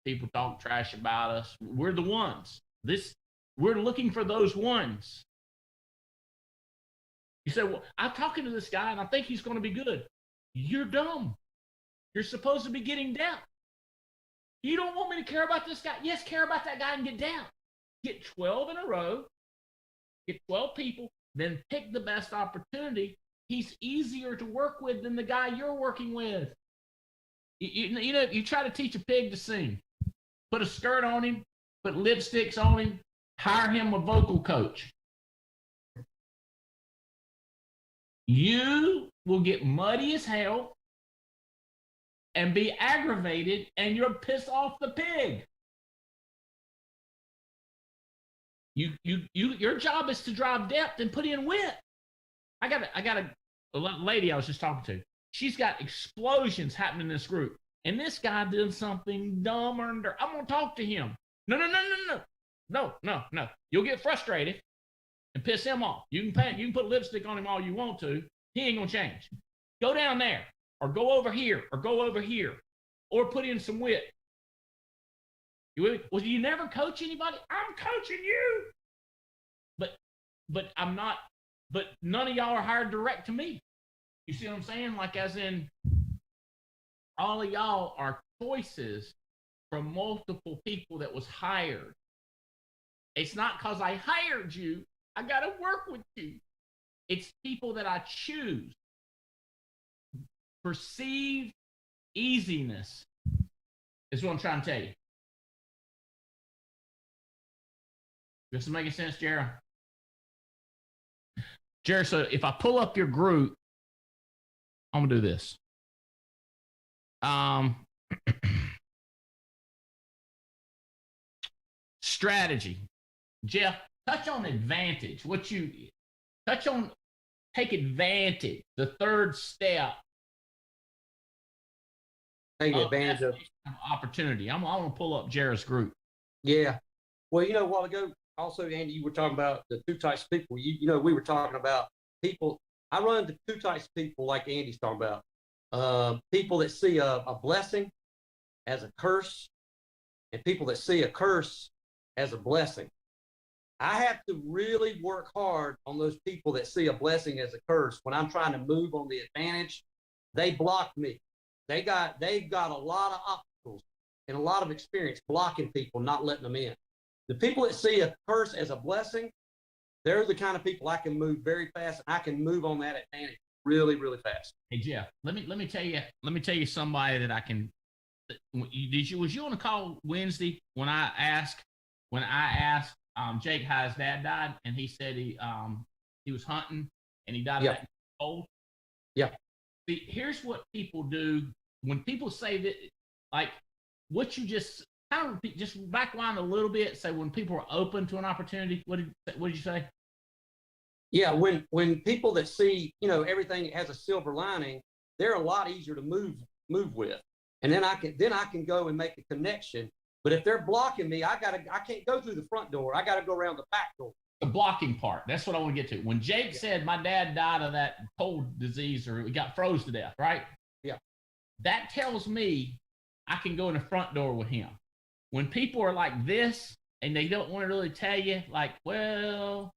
people talk trash about us. We're the ones. We're looking for those ones. You say, well, I'm talking to this guy and I think he's going to be good. You're dumb. You're supposed to be getting down. You don't want me to care about this guy? Yes, care about that guy and get down. Get 12 in a row. Get 12 people. Then pick the best opportunity. He's easier to work with than the guy you're working with. You know, you try to teach a pig to sing. Put a skirt on him. Put lipsticks on him. Hire him a vocal coach. You will get muddy as hell and be aggravated, and you'll piss off the pig. Your job is to drive depth and put in width. I got a lady I was just talking to. She's got explosions happening in this group, and this guy did something dumb under. I'm gonna talk to him. No. You'll get frustrated and piss him off. You can put lipstick on him all you want to. He ain't gonna change. Go down there, or go over here, or put in some wit. Well, you never coach anybody? I'm coaching you. But I'm not. But none of y'all are hired direct to me. You see what I'm saying? Like, as in, all of y'all are choices from multiple people that was hired. It's not because I hired you. I got to work with you. It's people that I choose. Perceived easiness is what I'm trying to tell you. This is making sense, Jared? Jared, so if I pull up your group, I'm going to do this. Strategy. Jeff, touch on advantage. Take advantage. The third step. Take advantage of opportunity. I'm going to pull up Jared's group. Yeah. Well, a while ago, also, Andy, you were talking about the two types of people. We were talking about people. I run into two types of people like Andy's talking about. People that see a blessing as a curse, and people that see a curse as a blessing. I have to really work hard on those people that see a blessing as a curse. When I'm trying to move on the advantage, they block me. They've got a lot of obstacles and a lot of experience blocking people, not letting them in. The people that see a curse as a blessing, they're the kind of people I can move very fast. And I can move on that advantage really, really fast. Hey Jeff, let me tell you somebody that I can. Was you on the call Wednesday when I asked Jake how his dad died, and he said he was hunting and he died of that cold? Yeah. See, here's what people do when people say that, like what you just kind of repeat, just backwind a little bit. Say when people are open to an opportunity. What did you say? Yeah, when people that see everything has a silver lining, they're a lot easier to move with, and then I can go and make a connection. But if they're blocking me, I can't go through the front door. I got to go around the back door. The blocking part. That's what I want to get to. When Jake said my dad died of that cold disease or he got froze to death, right? Yeah. That tells me I can go in the front door with him. When people are like this and they don't want to really tell you, like, well,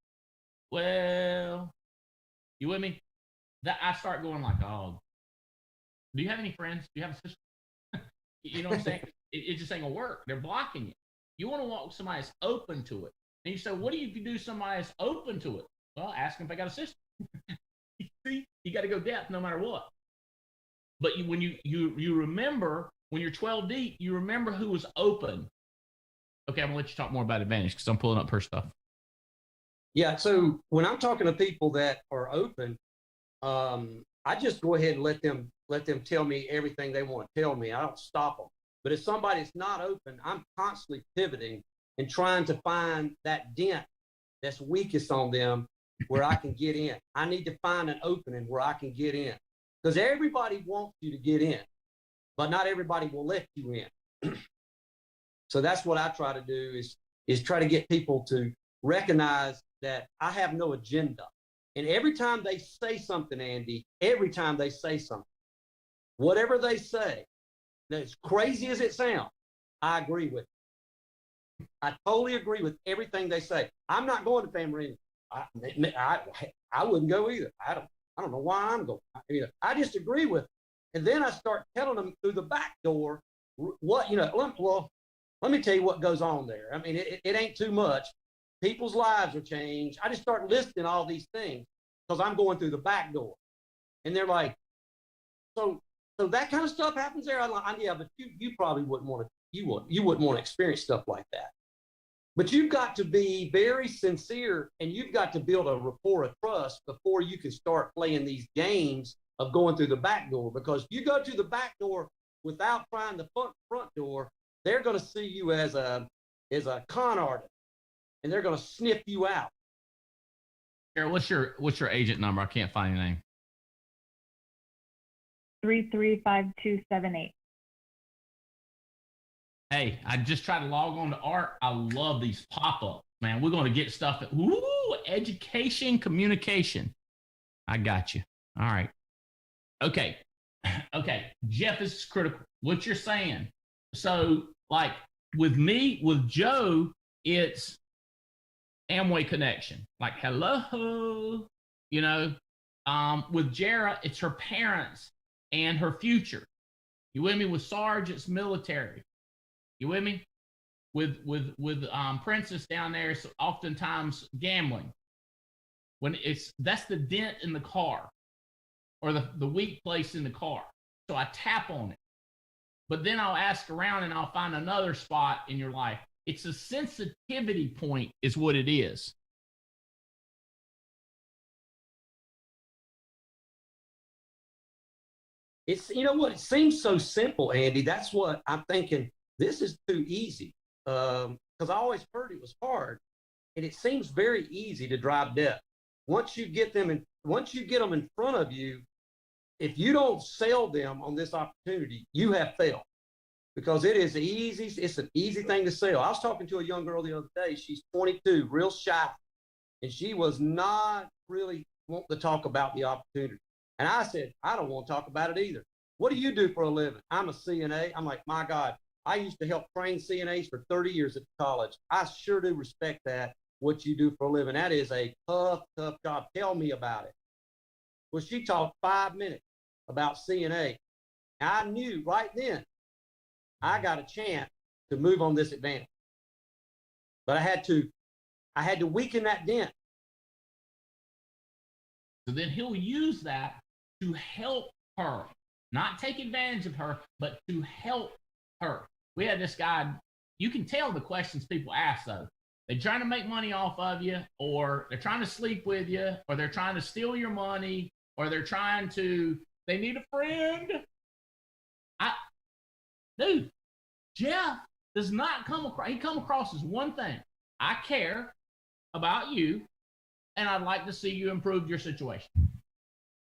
you with me? That I start going like, oh, do you have any friends? Do you have a sister? You know what I'm saying? It just ain't gonna work. They're blocking you. You want to walk with somebody that's open to it. And you say, what do you do to somebody that's open to it? Well, ask them if they got a sister. You see, you got to go depth no matter what. But when you remember, when you're 12 deep, you remember who was open. Okay, I'm gonna let you talk more about advantage because I'm pulling up her stuff. Yeah, so when I'm talking to people that are open, I just go ahead and let them tell me everything they want to tell me. I don't stop them. But if somebody's not open, I'm constantly pivoting and trying to find that dent that's weakest on them where I can get in. I need to find an opening where I can get in, because everybody wants you to get in, but not everybody will let you in. So that's what I try to do is try to get people to recognize that I have no agenda. And every time they say something, Andy, every time they say something, whatever they say, as crazy as it sounds, I agree with it. I totally agree with everything they say. I'm not going to family reunion. I wouldn't go either. I don't know why I'm going. I just agree with it. And then I start telling them through the back door what, well, let me tell you what goes on there. I mean, it ain't too much. People's lives are changed. I just start listing all these things because I'm going through the back door. And they're like, so that kind of stuff happens there? Yeah, but you probably wouldn't want to, you wouldn't want to experience stuff like that. But you've got to be very sincere, and you've got to build a rapport of trust before you can start playing these games of going through the back door. Because if you go to the back door without trying the front door, they're going to see you as a con artist, and they're going to sniff you out. Carol, what's your agent number? I can't find your name. 335278. Hey, I just tried to log on to Art. I love these pop-ups, man. We're going to get stuff. Education, communication. I got you. All right. Okay. Jeff, this is critical. What you're saying. So, like, with me, with Joe, it's Amway connection. Like, hello, with Jara, it's her parents and her future. You with me? With Sarge, it's military. You with me? With Princess down there, it's oftentimes gambling. That's the dent in the car, or the weak place in the car. So I tap on it. But then I'll ask around and I'll find another spot in your life. It's a sensitivity point is what it is. It's, it seems so simple, Andy. That's what I'm thinking. This is too easy. Because I always heard it was hard. And it seems very easy to drive debt. Once you get them in front of you, if you don't sell them on this opportunity, you have failed. Because it's an easy thing to sell. I was talking to a young girl the other day. She's 22, real shy. And she was not really wanting to talk about the opportunity. And I said, I don't want to talk about it either. What do you do for a living? I'm a CNA. I'm like, my God, I used to help train CNAs for 30 years at college. I sure do respect that, what you do for a living. That is a tough job. Tell me about it. Well, she talked 5 minutes about CNA. And I knew right then I got a chance to move on this advantage. But I had to weaken that dent. So then he'll use that to help her, not take advantage of her, but to help her. We had this guy, you can tell the questions people ask though. They're trying to make money off of you, or they're trying to sleep with you, or they're trying to steal your money, or they need a friend. Dude, Jeff does not come across as one thing. I care about you, and I'd like to see you improve your situation.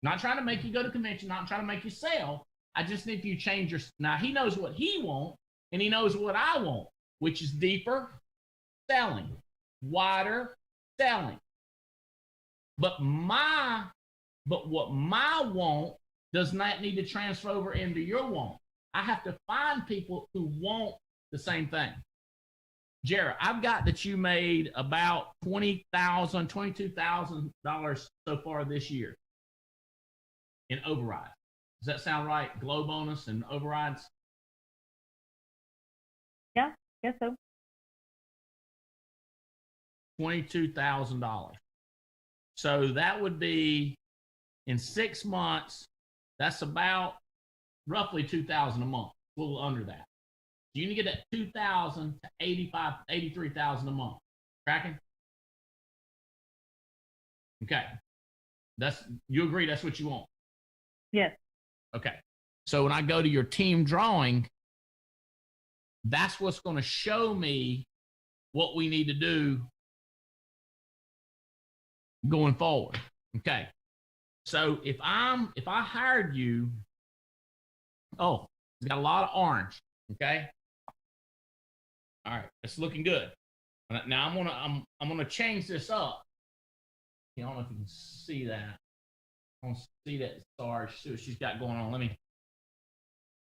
Not trying to make you go to convention, not trying to make you sell. I just need you to change your. Now, he knows what he wants, and he knows what I want, which is deeper selling, wider selling. But what my want does not need to transfer over into your want. I have to find people who want the same thing. Jared, I've got that you made about $22,000 so far this year in override. Does that sound right? Glow bonus and overrides? Yeah, guess so. $22,000. So that would be in 6 months. That's about roughly $2,000 a month, a little under that. You need to get that $2,000 to $83,000 a month. Tracking? Okay. You agree that's what you want? Yes. Okay. So when I go to your team drawing, that's what's going to show me what we need to do going forward. Okay. So if I hired you, oh, it's got a lot of orange. Okay. All right. It's looking good. Now I'm gonna change this up. I don't know if you can see that. I don't see that star. See what she's got going on. You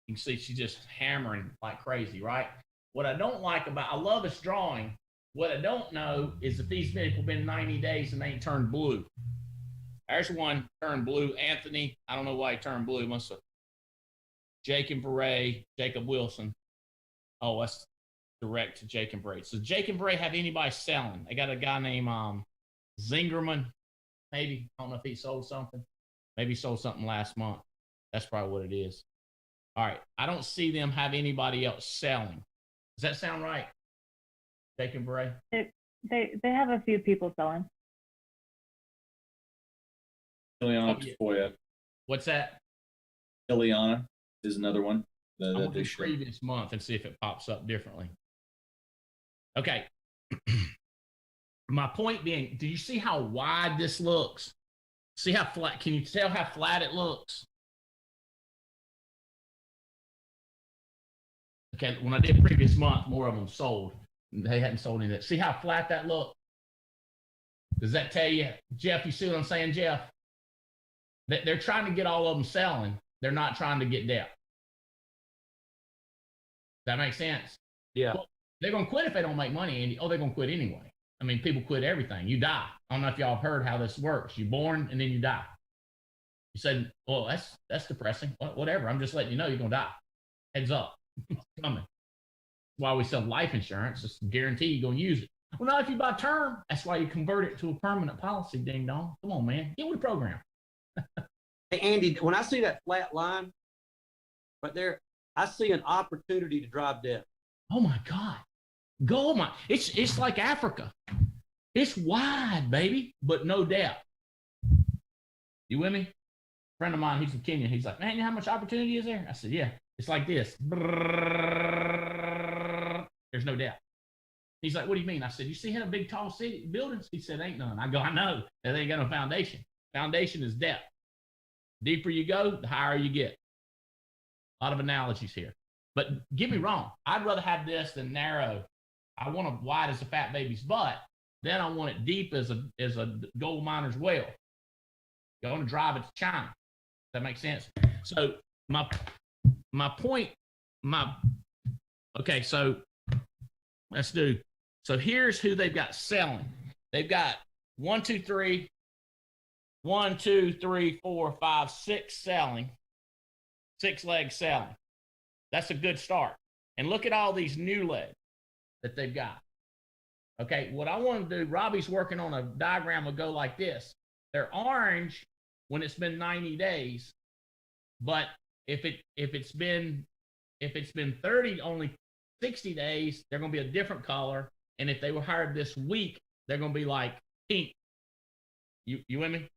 can see she's just hammering like crazy, right? What I don't like I love this drawing. What I don't know is if these people have been 90 days and they ain't turned blue. There's one turned blue. Anthony, I don't know why he turned blue. Must have Jacob Beret, Jacob Wilson. Oh, that's direct to Jacob Beret. So Jacob Beret have anybody selling? They got a guy named Zingerman. Maybe. I don't know if he sold something. Maybe he sold something last month. That's probably what it is. All right. I don't see them have anybody else selling. Does that sound right? Jacob Beret? They have a few people selling. Ileana Tafoya. What's that? Ileana is another one. I'm going to do previous month and see if it pops up differently. Okay. My point being, do you see how wide this looks? See how flat? Can you tell how flat it looks? Okay, when I did previous month, more of them sold. They hadn't sold any of that. See how flat that looked? Does that tell you, Jeff, you see what I'm saying, Jeff? They're trying to get all of them selling. They're not trying to get depth. That makes sense? Yeah. Well, they're going to quit if they don't make money, Andy. Oh, they're going to quit anyway. I mean, people quit everything. You die. I don't know if y'all have heard how this works. You're born and then you die. You said, well, that's depressing. Whatever. I'm just letting you know you're going to die. Heads up. It's coming. That's why we sell life insurance. It's guarantee you're going to use it. Well, now if you buy term, that's why you convert it to a permanent policy, ding dong. Come on, man. Get with the program. Hey, Andy, when I see that flat line right there, I see an opportunity to drive depth. Oh my God. Gold mine. It's like Africa. It's wide, baby, but no depth. You with me? A friend of mine, he's from Kenya. He's like, man, you know how much opportunity is there? I said, yeah. It's like this. There's no depth. He's like, what do you mean? I said, you see how big, tall city buildings? He said, ain't none. I go, I know. They ain't got no foundation. Foundation is depth. Deeper you go, the higher you get. A lot of analogies here. But get me wrong. I'd rather have this than narrow. I want it wide as a fat baby's butt. Then I want it deep as a gold miner's well. You want to drive it to China. Does that make sense? So my point, okay, so let's do. So here's who they've got selling. They've got 6 selling. 6 legs selling. That's a good start. And look at all these new legs that they've got. Okay, what I want to do, Robbie's working on a diagram will go like this. They're orange when it's been 90 days, but if it's been 30, only 60 days, they're going to be a different color. And if they were hired this week, they're going to be like pink. You with me?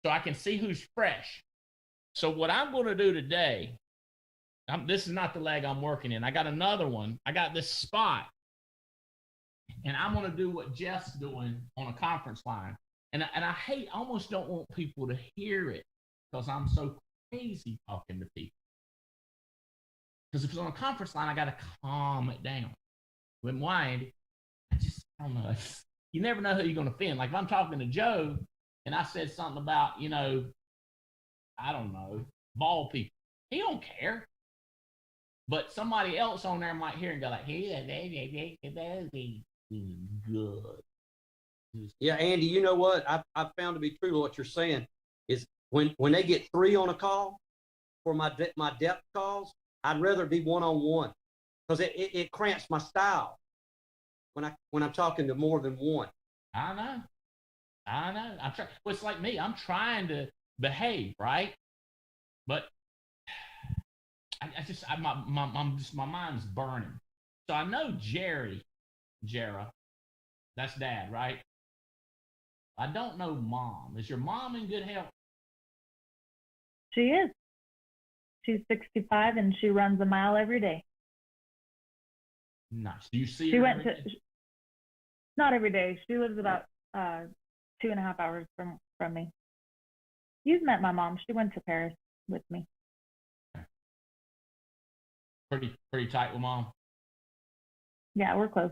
So I can see who's fresh. So what I'm going to do today, this is not the leg I'm working in. I got another one. I got this spot. And I'm going to do what Jeff's doing on a conference line. And I almost don't want people to hear it because I'm so crazy talking to people. Because if it's on a conference line, I got to calm it down. When why, Andy? I don't know. You never know who you're going to offend. Like if I'm talking to Joe and I said something about, I don't know, bald people. He don't care. But somebody else on there might hear and go like, hey, good. Yeah, Andy, you know what? I've found to be true to what you're saying is when they get 3 on a call for my depth calls, I'd rather be one-on-one because it cramps my style when I'm talking to more than one. I know. I'm trying. Well, it's like me. I'm trying to behave, right? But my mind's burning. So I know Jera, that's dad, right? I don't know mom. Is your mom in good health? She is. She's 65 and she runs a mile every day. Nice. Do you see She her? went to, not every day. She lives about 2.5 hours from me. You've met my mom. She went to Paris with me. Pretty tight with mom. Yeah, we're close.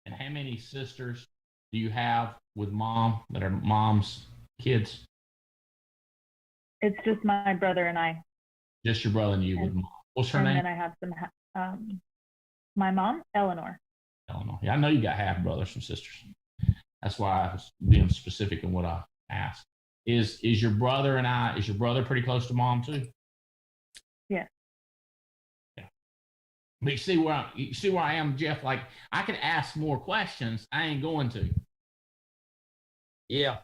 And how many sisters do you have with mom that are mom's kids? It's just my brother and I. Just your brother and you with mom. What's her name? And then I have my mom, Eleanor. Eleanor. Yeah, I know you got half brothers and sisters. That's why I was being specific in what I asked. Is your brother pretty close to mom too? Yeah. Yeah. But you see where I am, Jeff? Like I could ask more questions. I ain't going to. Yeah.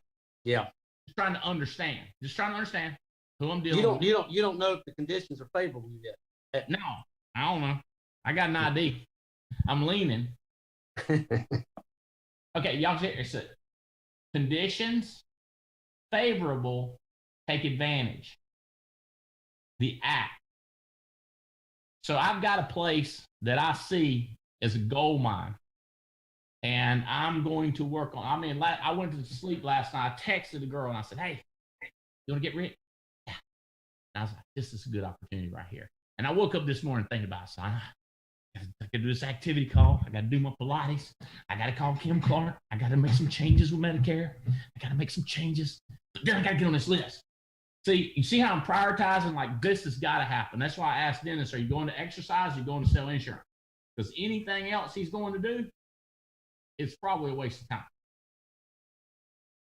Yeah. Just trying to understand who I'm dealing with. You don't know if the conditions are favorable yet. No, I don't know. I got an idea. I'm leaning. Okay, y'all hear it. Conditions favorable, take advantage. The act. So I've got a place that I see as a gold mine. And I'm going to work on, I went to sleep last night. I texted the girl and I said, hey, you want to get rich? Yeah. And I was like, this is a good opportunity right here. And I woke up this morning thinking about it. So I got to do this activity call. I got to do my Pilates. I got to call Kim Clark. I got to make some changes with Medicare. I got to make some changes. But then I got to get on this list. See, you see how I'm prioritizing? Like this has got to happen. That's why I asked Dennis, are you going to exercise? Or are you going to sell insurance? Because anything else he's going to do, it's probably a waste of time.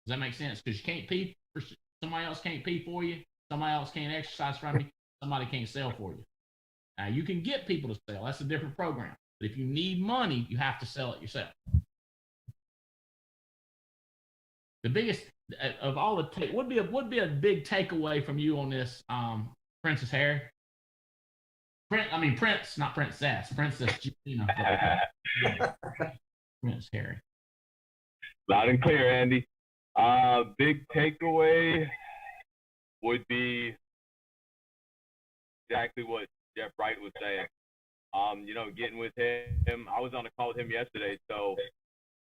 Does that make sense? Because you can't pee for somebody else can't pee for you. Somebody else can't exercise from you. Somebody can't sell for you. Now you can get people to sell. That's a different program. But if you need money, you have to sell it yourself. The biggest of all the would be a big takeaway from you on this, Princess Harry. Prince, not Princess. Princess Gina. Prince Harry. Loud and clear, Andy. Big takeaway would be exactly what Jeff Wright was saying. Getting with him. I was on a call with him yesterday, so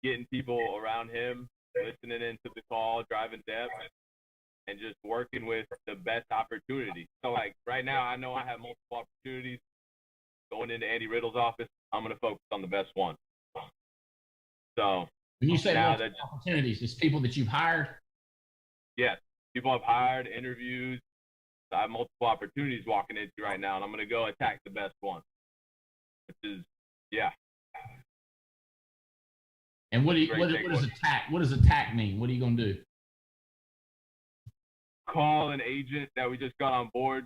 getting people around him, listening into the call, driving depth, and just working with the best opportunity. So, like, right now, I know I have multiple opportunities. Going into Andy Riddle's office, I'm going to focus on the best one. So, when you say multiple opportunities, it's people that you've hired? Yes, people I've hired, interviews. I have multiple opportunities walking into right now, and I'm going to go attack the best one. Which is, yeah. And what does attack mean? What are you going to do? Call an agent that we just got on board,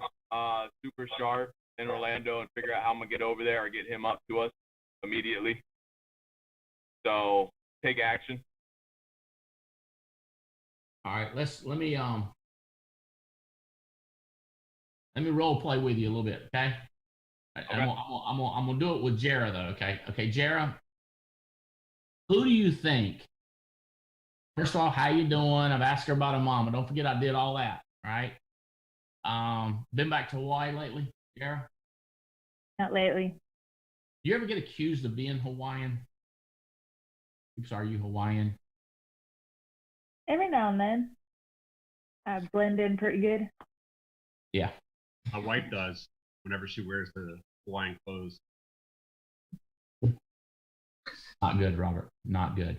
super sharp in Orlando, and figure out how I'm going to get over there or get him up to us immediately. So take action. All right, let me role play with you a little bit, okay? I'm gonna do it with Jera though, okay? Okay, Jera, who do you think? First of all, how you doing? I've asked her about her mama. Don't forget I did all that, right? Been back to Hawaii lately, Jera? Not lately. You ever get accused of being Hawaiian? Oops, are you Hawaiian? Every now and then. I blend in pretty good. Yeah. My wife does whenever she wears the Hawaiian clothes. Not good, Robert. Not good.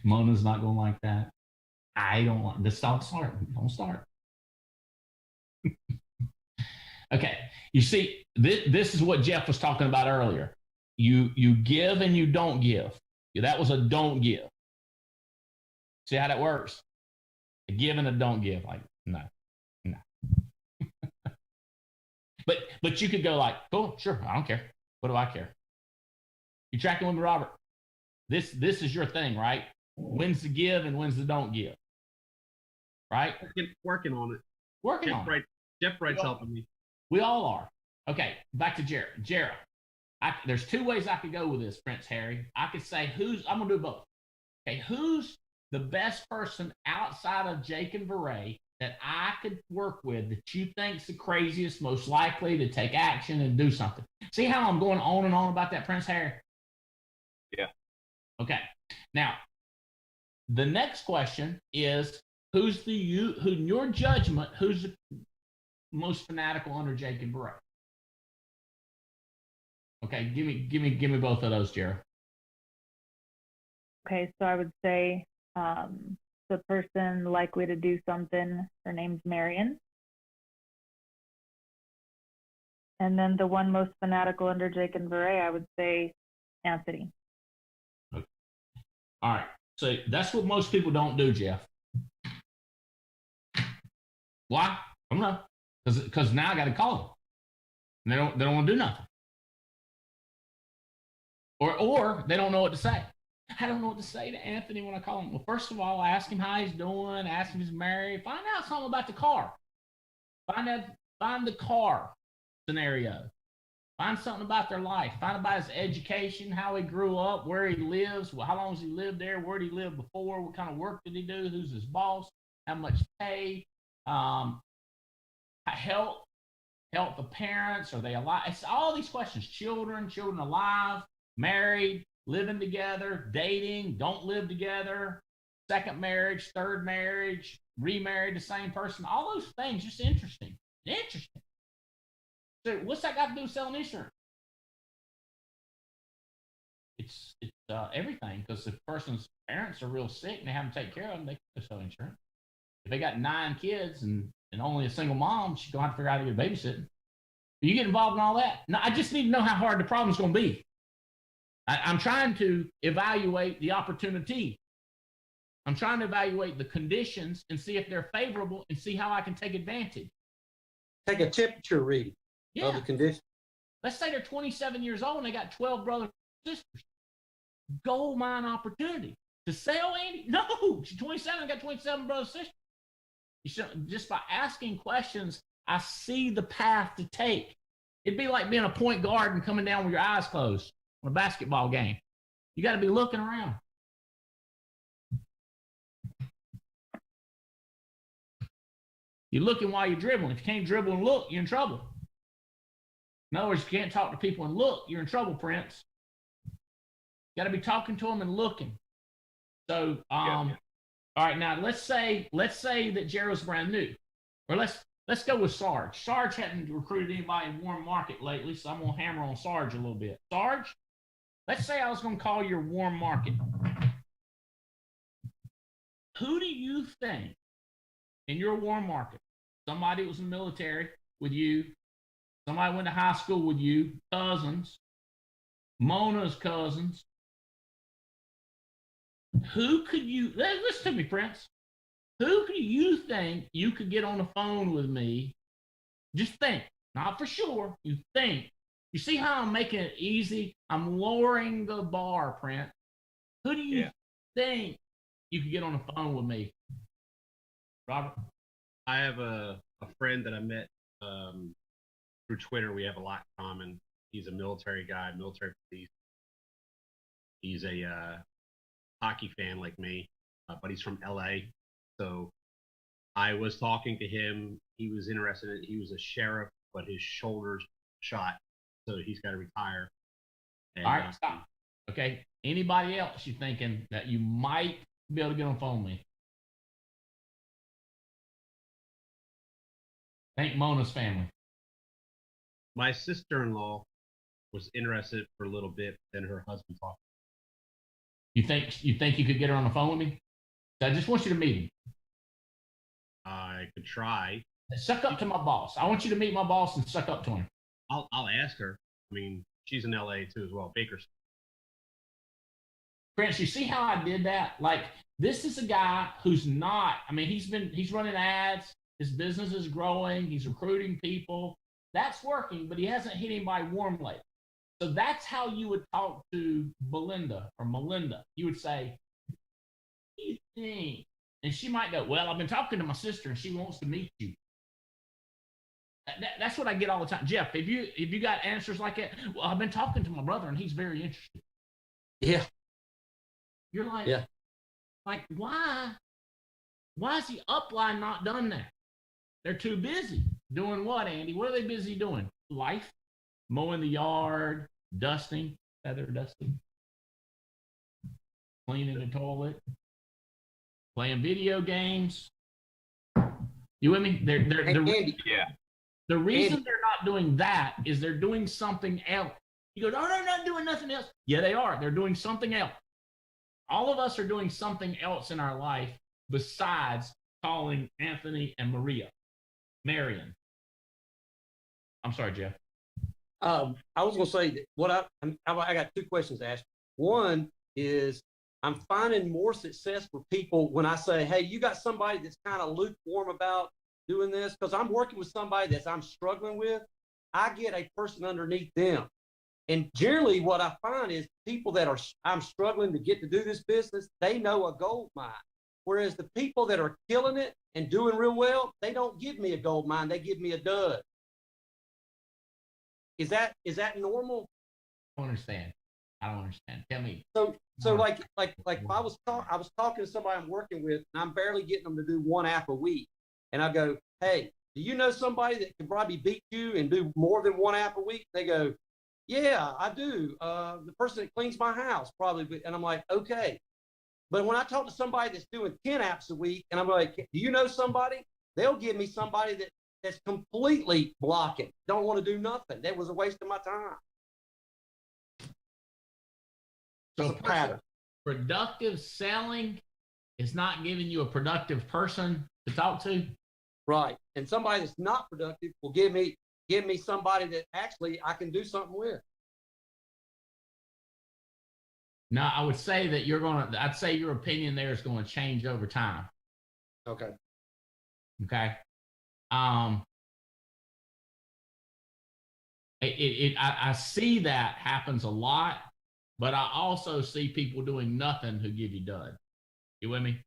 Mona's not going to like that. I don't want this. Don't start. Don't start. Okay. You see, this is what Jeff was talking about earlier. You give and you don't give. That was a don't give. See how that works? A give and a don't give. Like, no. But you could go like, cool, sure, I don't care. What do I care? You tracking with me, Robert? This is your thing, right? When's the give and when's the don't give? Right? Working on it. Working on it. Jeff Bright's helping me. We all are. Okay, back to Jared. Jared, there's two ways I could go with this, Prince Harry. I could say I'm gonna do both. Okay, who's the best person outside of Jake and Beret that I could work with that you think's the craziest, most likely to take action and do something? See how I'm going on and on about that, Prince Harry? Yeah. Okay. Now, the next question is who in your judgment, who's the most fanatical under Jake and Beret? Okay, give me both of those, Jared. Okay, so I would say the person likely to do something, her name's Marion. And then the one most fanatical under Jake and Beret, I would say Anthony. Okay. All right. So that's what most people don't do, Jeff. Why? I don't know. Because now I got to call them. And they don't want to do nothing. Or they don't know what to say. I don't know what to say to Anthony when I call him. Well, first of all, I ask him how he's doing, ask him if he's married, find out something about the car. Find the car scenario. Find something about their life. Find about his education, how he grew up, where he lives, how long has he lived there, where did he live before, what kind of work did he do, who's his boss, how much pay, health of parents, are they alive? It's all these questions. Children alive, married, living together, dating, don't live together, second marriage, third marriage, remarried the same person, all those things, just interesting. Interesting. So what's that got to do with selling insurance? It's everything, because if a person's parents are real sick and they have to take care of them, they can sell insurance. If they got 9 kids and only a single mom, she's going to have to figure out how to get babysitting. You get involved in all that? No, I just need to know how hard the problem's going to be. I'm trying to evaluate the opportunity. I'm trying to evaluate the conditions and see if they're favorable and see how I can take advantage. Take a temperature reading of the condition. Let's say they're 27 years old and they got 12 brothers and sisters. Gold mine opportunity. To sell, Andy? No, she's 27, got 27 brothers and sisters. You should, just by asking questions, I see the path to take. It'd be like being a point guard and coming down with your eyes closed on a basketball game. You got to be looking around. You're looking while you're dribbling. If you can't dribble and look, you're in trouble. In other words, if you can't talk to people and look, you're in trouble, Prince. You got to be talking to them and looking. So, all right, now let's say that Jared's brand new, or let's go with Sarge. Sarge hadn't recruited anybody in warm market lately, so I'm gonna hammer on Sarge a little bit. Sarge, let's say I was gonna call your warm market. Who do you think in your warm market? Somebody was in the military with you, somebody went to high school with you, cousins, Mona's cousins. Who could you, listen to me, Prince. Who do you think you could get on the phone with me? Just think, not for sure. You think. You see how I'm making it easy? I'm lowering the bar, Prince. Who do you think you could get on the phone with me? Robert? I have a friend that I met through Twitter. We have a lot in common. He's a military guy, military police. He's a hockey fan like me, but he's from LA. So I was talking to him. He was interested in it. He was a sheriff, but his shoulder's shot, so he's got to retire. And, all right, stop. Okay. Anybody else you thinking that you might be able to get on the phone with me? Thank Mona's family. My sister-in-law was interested for a little bit, then her husband talked. You think you could get her on the phone with me? So I just want you to meet him. I could try. Suck up to my boss. I want you to meet my boss and suck up to him. I'll ask her. I mean, she's in LA too as well. Baker's. Prince, you see how I did that? Like, this is a guy who's not, I mean, he's running ads, his business is growing, he's recruiting people. That's working, but he hasn't hit anybody warmly. So that's how you would talk to Belinda or Melinda. You would say, what do you think? And she might go, well, I've been talking to my sister and she wants to meet you. That's what I get all the time. Jeff, if you got answers like that, well, I've been talking to my brother and he's very interested. Yeah. You're like, yeah. Like, why is the upline not done that? They're too busy. Doing what, Andy? What are they busy doing? Life? Mowing the yard, dusting, feather dusting, cleaning the toilet, playing video games. You with me? Yeah. The reason they're not doing that is they're doing something else. You go, no, they're not doing nothing else. Yeah, they are. They're doing something else. All of us are doing something else in our life besides calling Anthony and Marion. I'm sorry, Jeff. I was going to say that I got two questions to ask. One is I'm finding more success for people when I say, hey, you got somebody that's kind of lukewarm about doing this, because I'm working with somebody that I'm struggling with. I get a person underneath them. And generally what I find is people that I'm struggling to get to do this business, they know a gold mine. Whereas the people that are killing it and doing real well, they don't give me a gold mine, they give me a dud. Is that normal? I don't understand. Tell me. So like if I was talking to somebody I'm working with and I'm barely getting them to do one app a week. And I go, hey, do you know somebody that can probably beat you and do more than one app a week? They go, yeah, I do. The person that cleans my house probably. And I'm like, okay. But when I talk to somebody that's doing 10 apps a week and I'm like, do you know somebody? They'll give me somebody that's completely blocking, don't want to do nothing. That was a waste of my time. So productive selling is not giving you a productive person to talk to. Right. And somebody that's not productive will give me somebody that actually I can do something with. No, I would say that I'd say your opinion there is going to change over time. Okay. Okay. I see that happens a lot, but I also see people doing nothing who give you dud. You with me?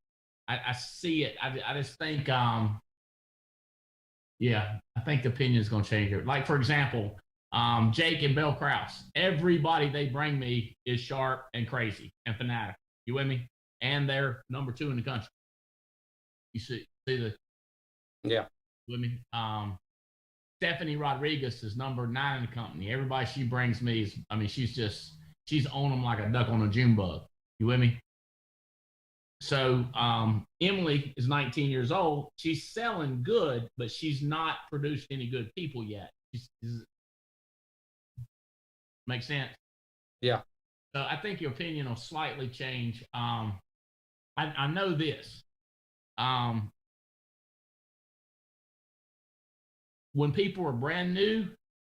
I see it. I just think, yeah, I think the opinion is going to change it. Like, for example, Jake and Bill Krause, everybody they bring me is sharp and crazy and fanatic. You with me? And they're number 2 in the country. You see the, yeah, with me? Stephanie Rodriguez is number 9 in the company. Everybody she brings me is, I mean, she's on them like a duck on a June bug. You with me? So Emily is 19 years old. She's selling good, but she's not produced any good people yet. Make sense? Yeah. So I think your opinion will slightly change. I know this. When people are brand new,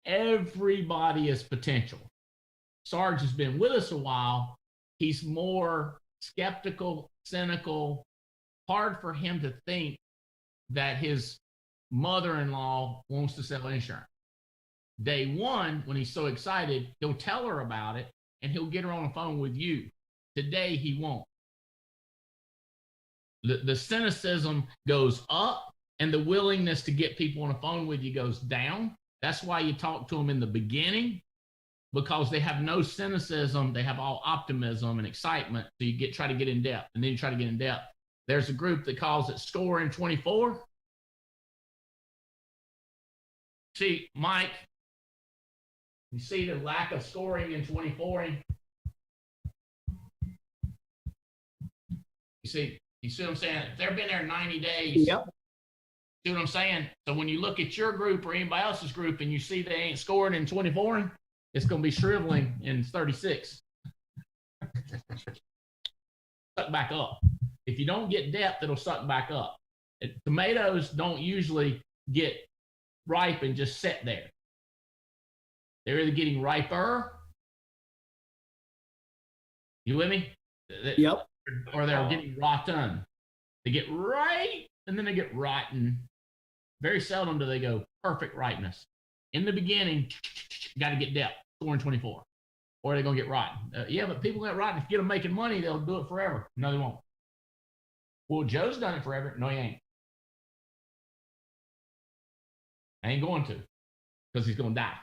everybody is potential. Sarge has been with us a while. He's more skeptical, cynical, hard for him to think that his mother-in-law wants to sell insurance. Day one, when he's so excited, he'll tell her about it and he'll get her on the phone with you. Today, he won't. The cynicism goes up and the willingness to get people on the phone with you goes down. That's why you talk to them in the beginning, because they have no cynicism. They have all optimism and excitement. So you try to get in depth, and then you try to get in depth. There's a group that calls it Scoring 24. See, Mike, you see the lack of scoring in 24. You see what I'm saying? If they've been there 90 days. Yep. See what I'm saying? So when you look at your group or anybody else's group and you see they ain't scoring in 24, it's going to be shriveling in 36. Suck back up. If you don't get depth, it'll suck back up. Tomatoes don't usually get ripe and just sit there. They're either getting riper. You with me? Yep. Or they're getting rotten. They get ripe and then they get rotten. Very seldom do they go perfect ripeness. In the beginning, you got to get depth, 4 and 24, or they're going to get rotten. Yeah, but people get rotten. If you get them making money, they'll do it forever. No, they won't. Well, Joe's done it forever. No, he ain't. I ain't going to, because he's going to die.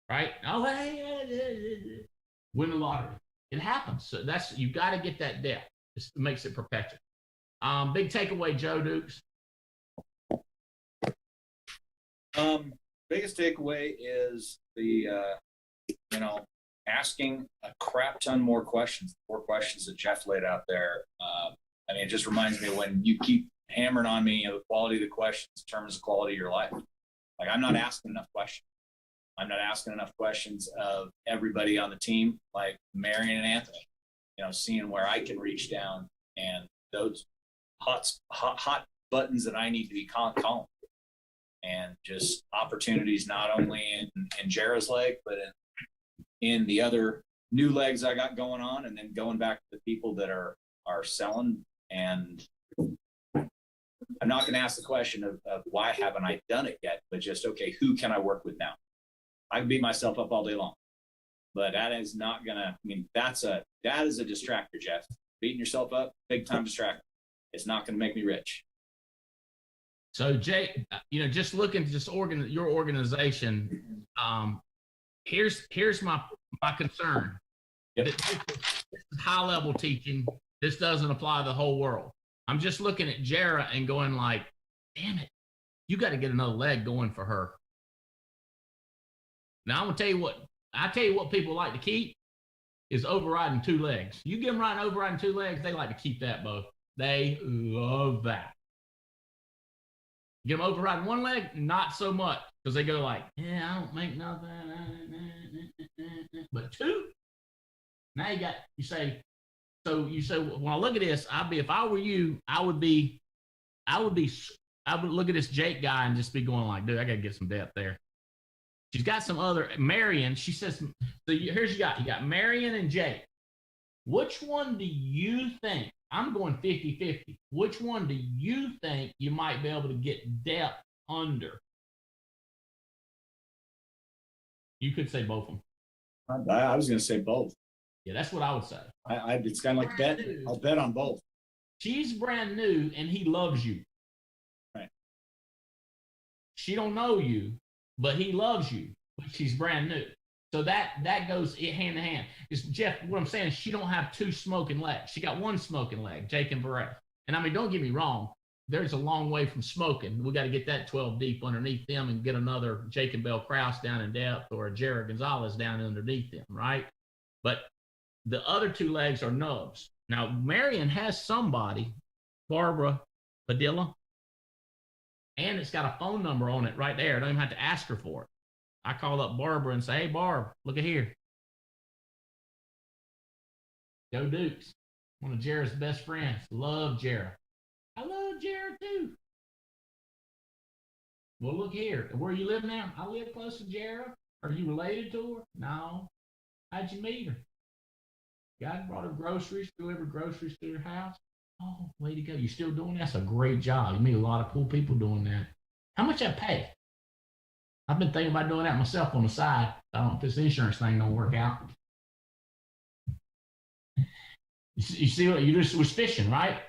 Right? Oh, hey, win the lottery. It happens. So you got to get that depth. It makes it perpetual. Big takeaway, Joe Dukes. Biggest takeaway is the asking a crap ton more questions. The 4 questions that Jeff laid out there. I mean, it just reminds me when you keep hammering on me, the quality of the questions determines the quality of your life. Like, I'm not asking enough questions. I'm not asking enough questions of everybody on the team, like Marion and Anthony, seeing where I can reach down and those hot buttons that I need to be calling, and just opportunities not only in Jera's leg, but in the other new legs I got going on, and then going back to the people that are selling. And I'm not going to ask the question of why haven't I done it yet, but just, okay, who can I work with now? I can beat myself up all day long, but that is not going to, I mean, that is a distractor, Jeff. Beating yourself up, big time distractor. It's not going to make me rich. So Jay, just looking to your organization, here's my concern. Yep. This is high level teaching. This doesn't apply to the whole world. I'm just looking at Jera and going like, damn it, you got to get another leg going for her. Now I'm gonna tell you what people like to keep is overriding 2 legs. You get them overriding 2 legs, they like to keep that, both. They love that. Get them overriding 1 leg, not so much, because they go like, yeah, I don't make nothing. But 2, now you say, when I look at this, if I were you, I would look at this Jake guy and just be going like, dude, I got to get some depth there. She's got some other, Marion, she says, so here's you got Marion and Jake. Which one do you think, I'm going 50-50, which one do you think you might be able to get depth under? You could say both of them. I was going to say both. Yeah, that's what I would say. It's kind of like bet. I'll bet on both. She's brand new and he loves you. Right. She don't know you, but he loves you. But she's brand new. So that goes hand in hand. Jeff, what I'm saying is she don't have 2 smoking legs. She got 1 smoking leg, Jake and Varese. And I mean, don't get me wrong. There's a long way from smoking. We got to get that 12 deep underneath them and get another Jake and Bell Krause down in depth, or a Jared Gonzalez down underneath them, right? But the other 2 legs are nubs. Now, Marion has somebody, Barbara Padilla, and it's got a phone number on it right there. I don't even have to ask her for it. I call up Barbara and say, hey, Barb, look at here. Joe Dukes, one of Jera's best friends. Love Jera. I love Jera too. Well, look here. Where you live now? I live close to Jera. Are you related to her? No. How'd you meet her? God brought her groceries, delivered groceries to her house. Oh, way to go. You still doing that? That's a great job. You meet a lot of cool people doing that. How much I pay? I've been thinking about doing that myself on the side. I don't know if this insurance thing don't work out. You see what you just was fishing, right?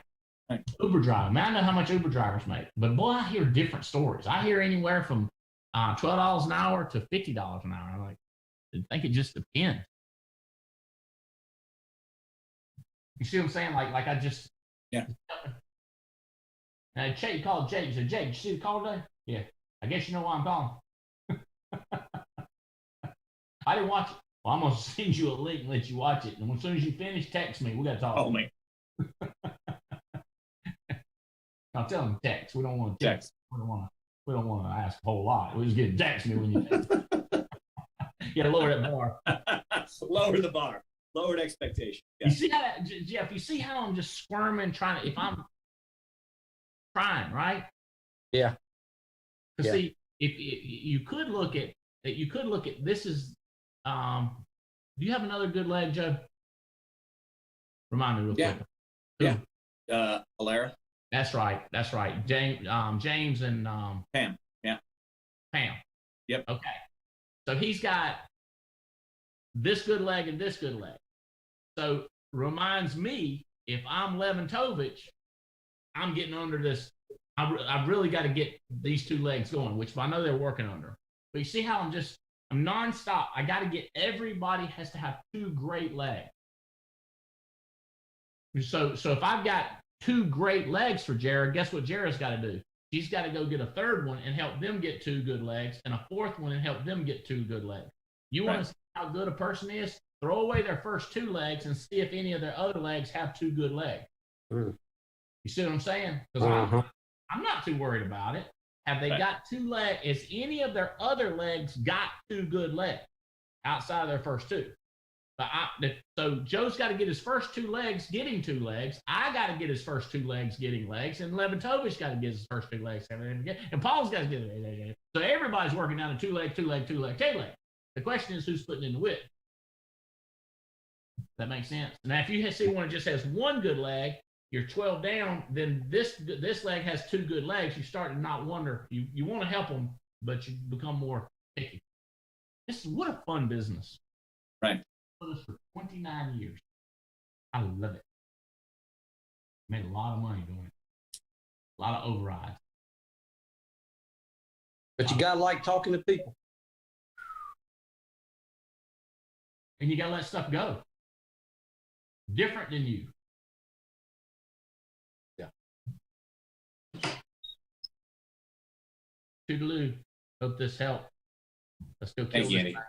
Uber driver. Man, I know how much Uber drivers make. But boy, I hear different stories. I hear anywhere from $12 an hour to $50 an hour. I'm like, I think it just depends. You see what I'm saying? Like I just, yeah. And Jake called Jake. He said, Jake, did you see the call today? Yeah. I guess you know why I'm calling. I didn't watch it. Well, I'm going to send you a link and let you watch it. And as soon as you finish, text me. We got to talk. Oh, man. I'll tell them text. We don't want to text. We don't want to ask a whole lot. We just get text me when you text. You got to lower that bar. Lower the bar. Lowered expectation. Yeah. You see how that, Jeff? You see how I'm just squirming, trying to. If I'm trying, right? Yeah. Because see, if you could look at this is. Do you have another good leg, Joe? Remind me real quick. Yeah. Alara. That's right. James and Pam. Yeah. Pam. Yep. Okay. So he's got this good leg and this good leg. So reminds me, if I'm Leventovich, I'm getting under this. I've really got to get these two legs going, which I know they're working under. But you see how I'm nonstop. I got to get, everybody has to have two great legs. So if I've got two great legs for Jared, guess what Jared's got to do? He's got to go get a third one and help them get two good legs, and a fourth one and help them get two good legs. You want to see how good a person is? Throw away their first two legs and see if any of their other legs have two good legs. You see what I'm saying? Because I'm not too worried about it. Have they got two legs? Is any of their other legs got two good legs outside of their first two? So Joe's got to get his first two legs getting two legs. I got to get his first two legs getting legs, and Leventovich got to get his first two legs, and Paul's got to get it. So everybody's working down a two leg. The question is who's putting in the width. That makes sense. Now, if you see one that just has one good leg, you're 12 down. Then this leg has two good legs. You start to not wonder. You want to help them, but you become more picky. What a fun business. Right. With us for 29 years. I love it. Made a lot of money doing it. A lot of overrides. But you gotta like talking to people. And you gotta let stuff go. Different than you. Yeah. Toodaloo. Hope this helped. Let's go kill Thank you, this Andy. guy.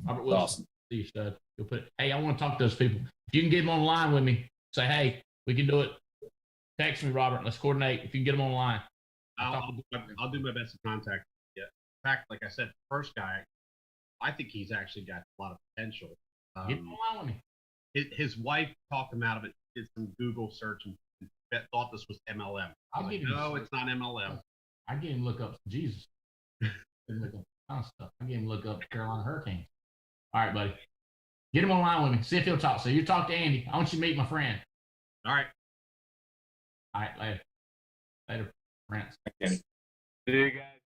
Robert Wilson. Awesome. See you, stud. You'll put it. Hey, I want to talk to those people. If you can get them on the line with me, say, hey, we can do it. Text me, Robert. Let's coordinate. If you can get them on the line. I'll do my best to contact you. In fact, like I said, the first guy, I think he's actually got a lot of potential. Get him on the line with me. His wife talked him out of it, did some Google search and thought this was MLM. No, it's not MLM. I gave him look up Jesus. Look up stuff. I gave him look up Carolina Hurricanes. All right, buddy. Get him on the line with me. See if he'll talk. So you talk to Andy. I want you to meet my friend. All right. All right, later. Later, Prince. See you guys.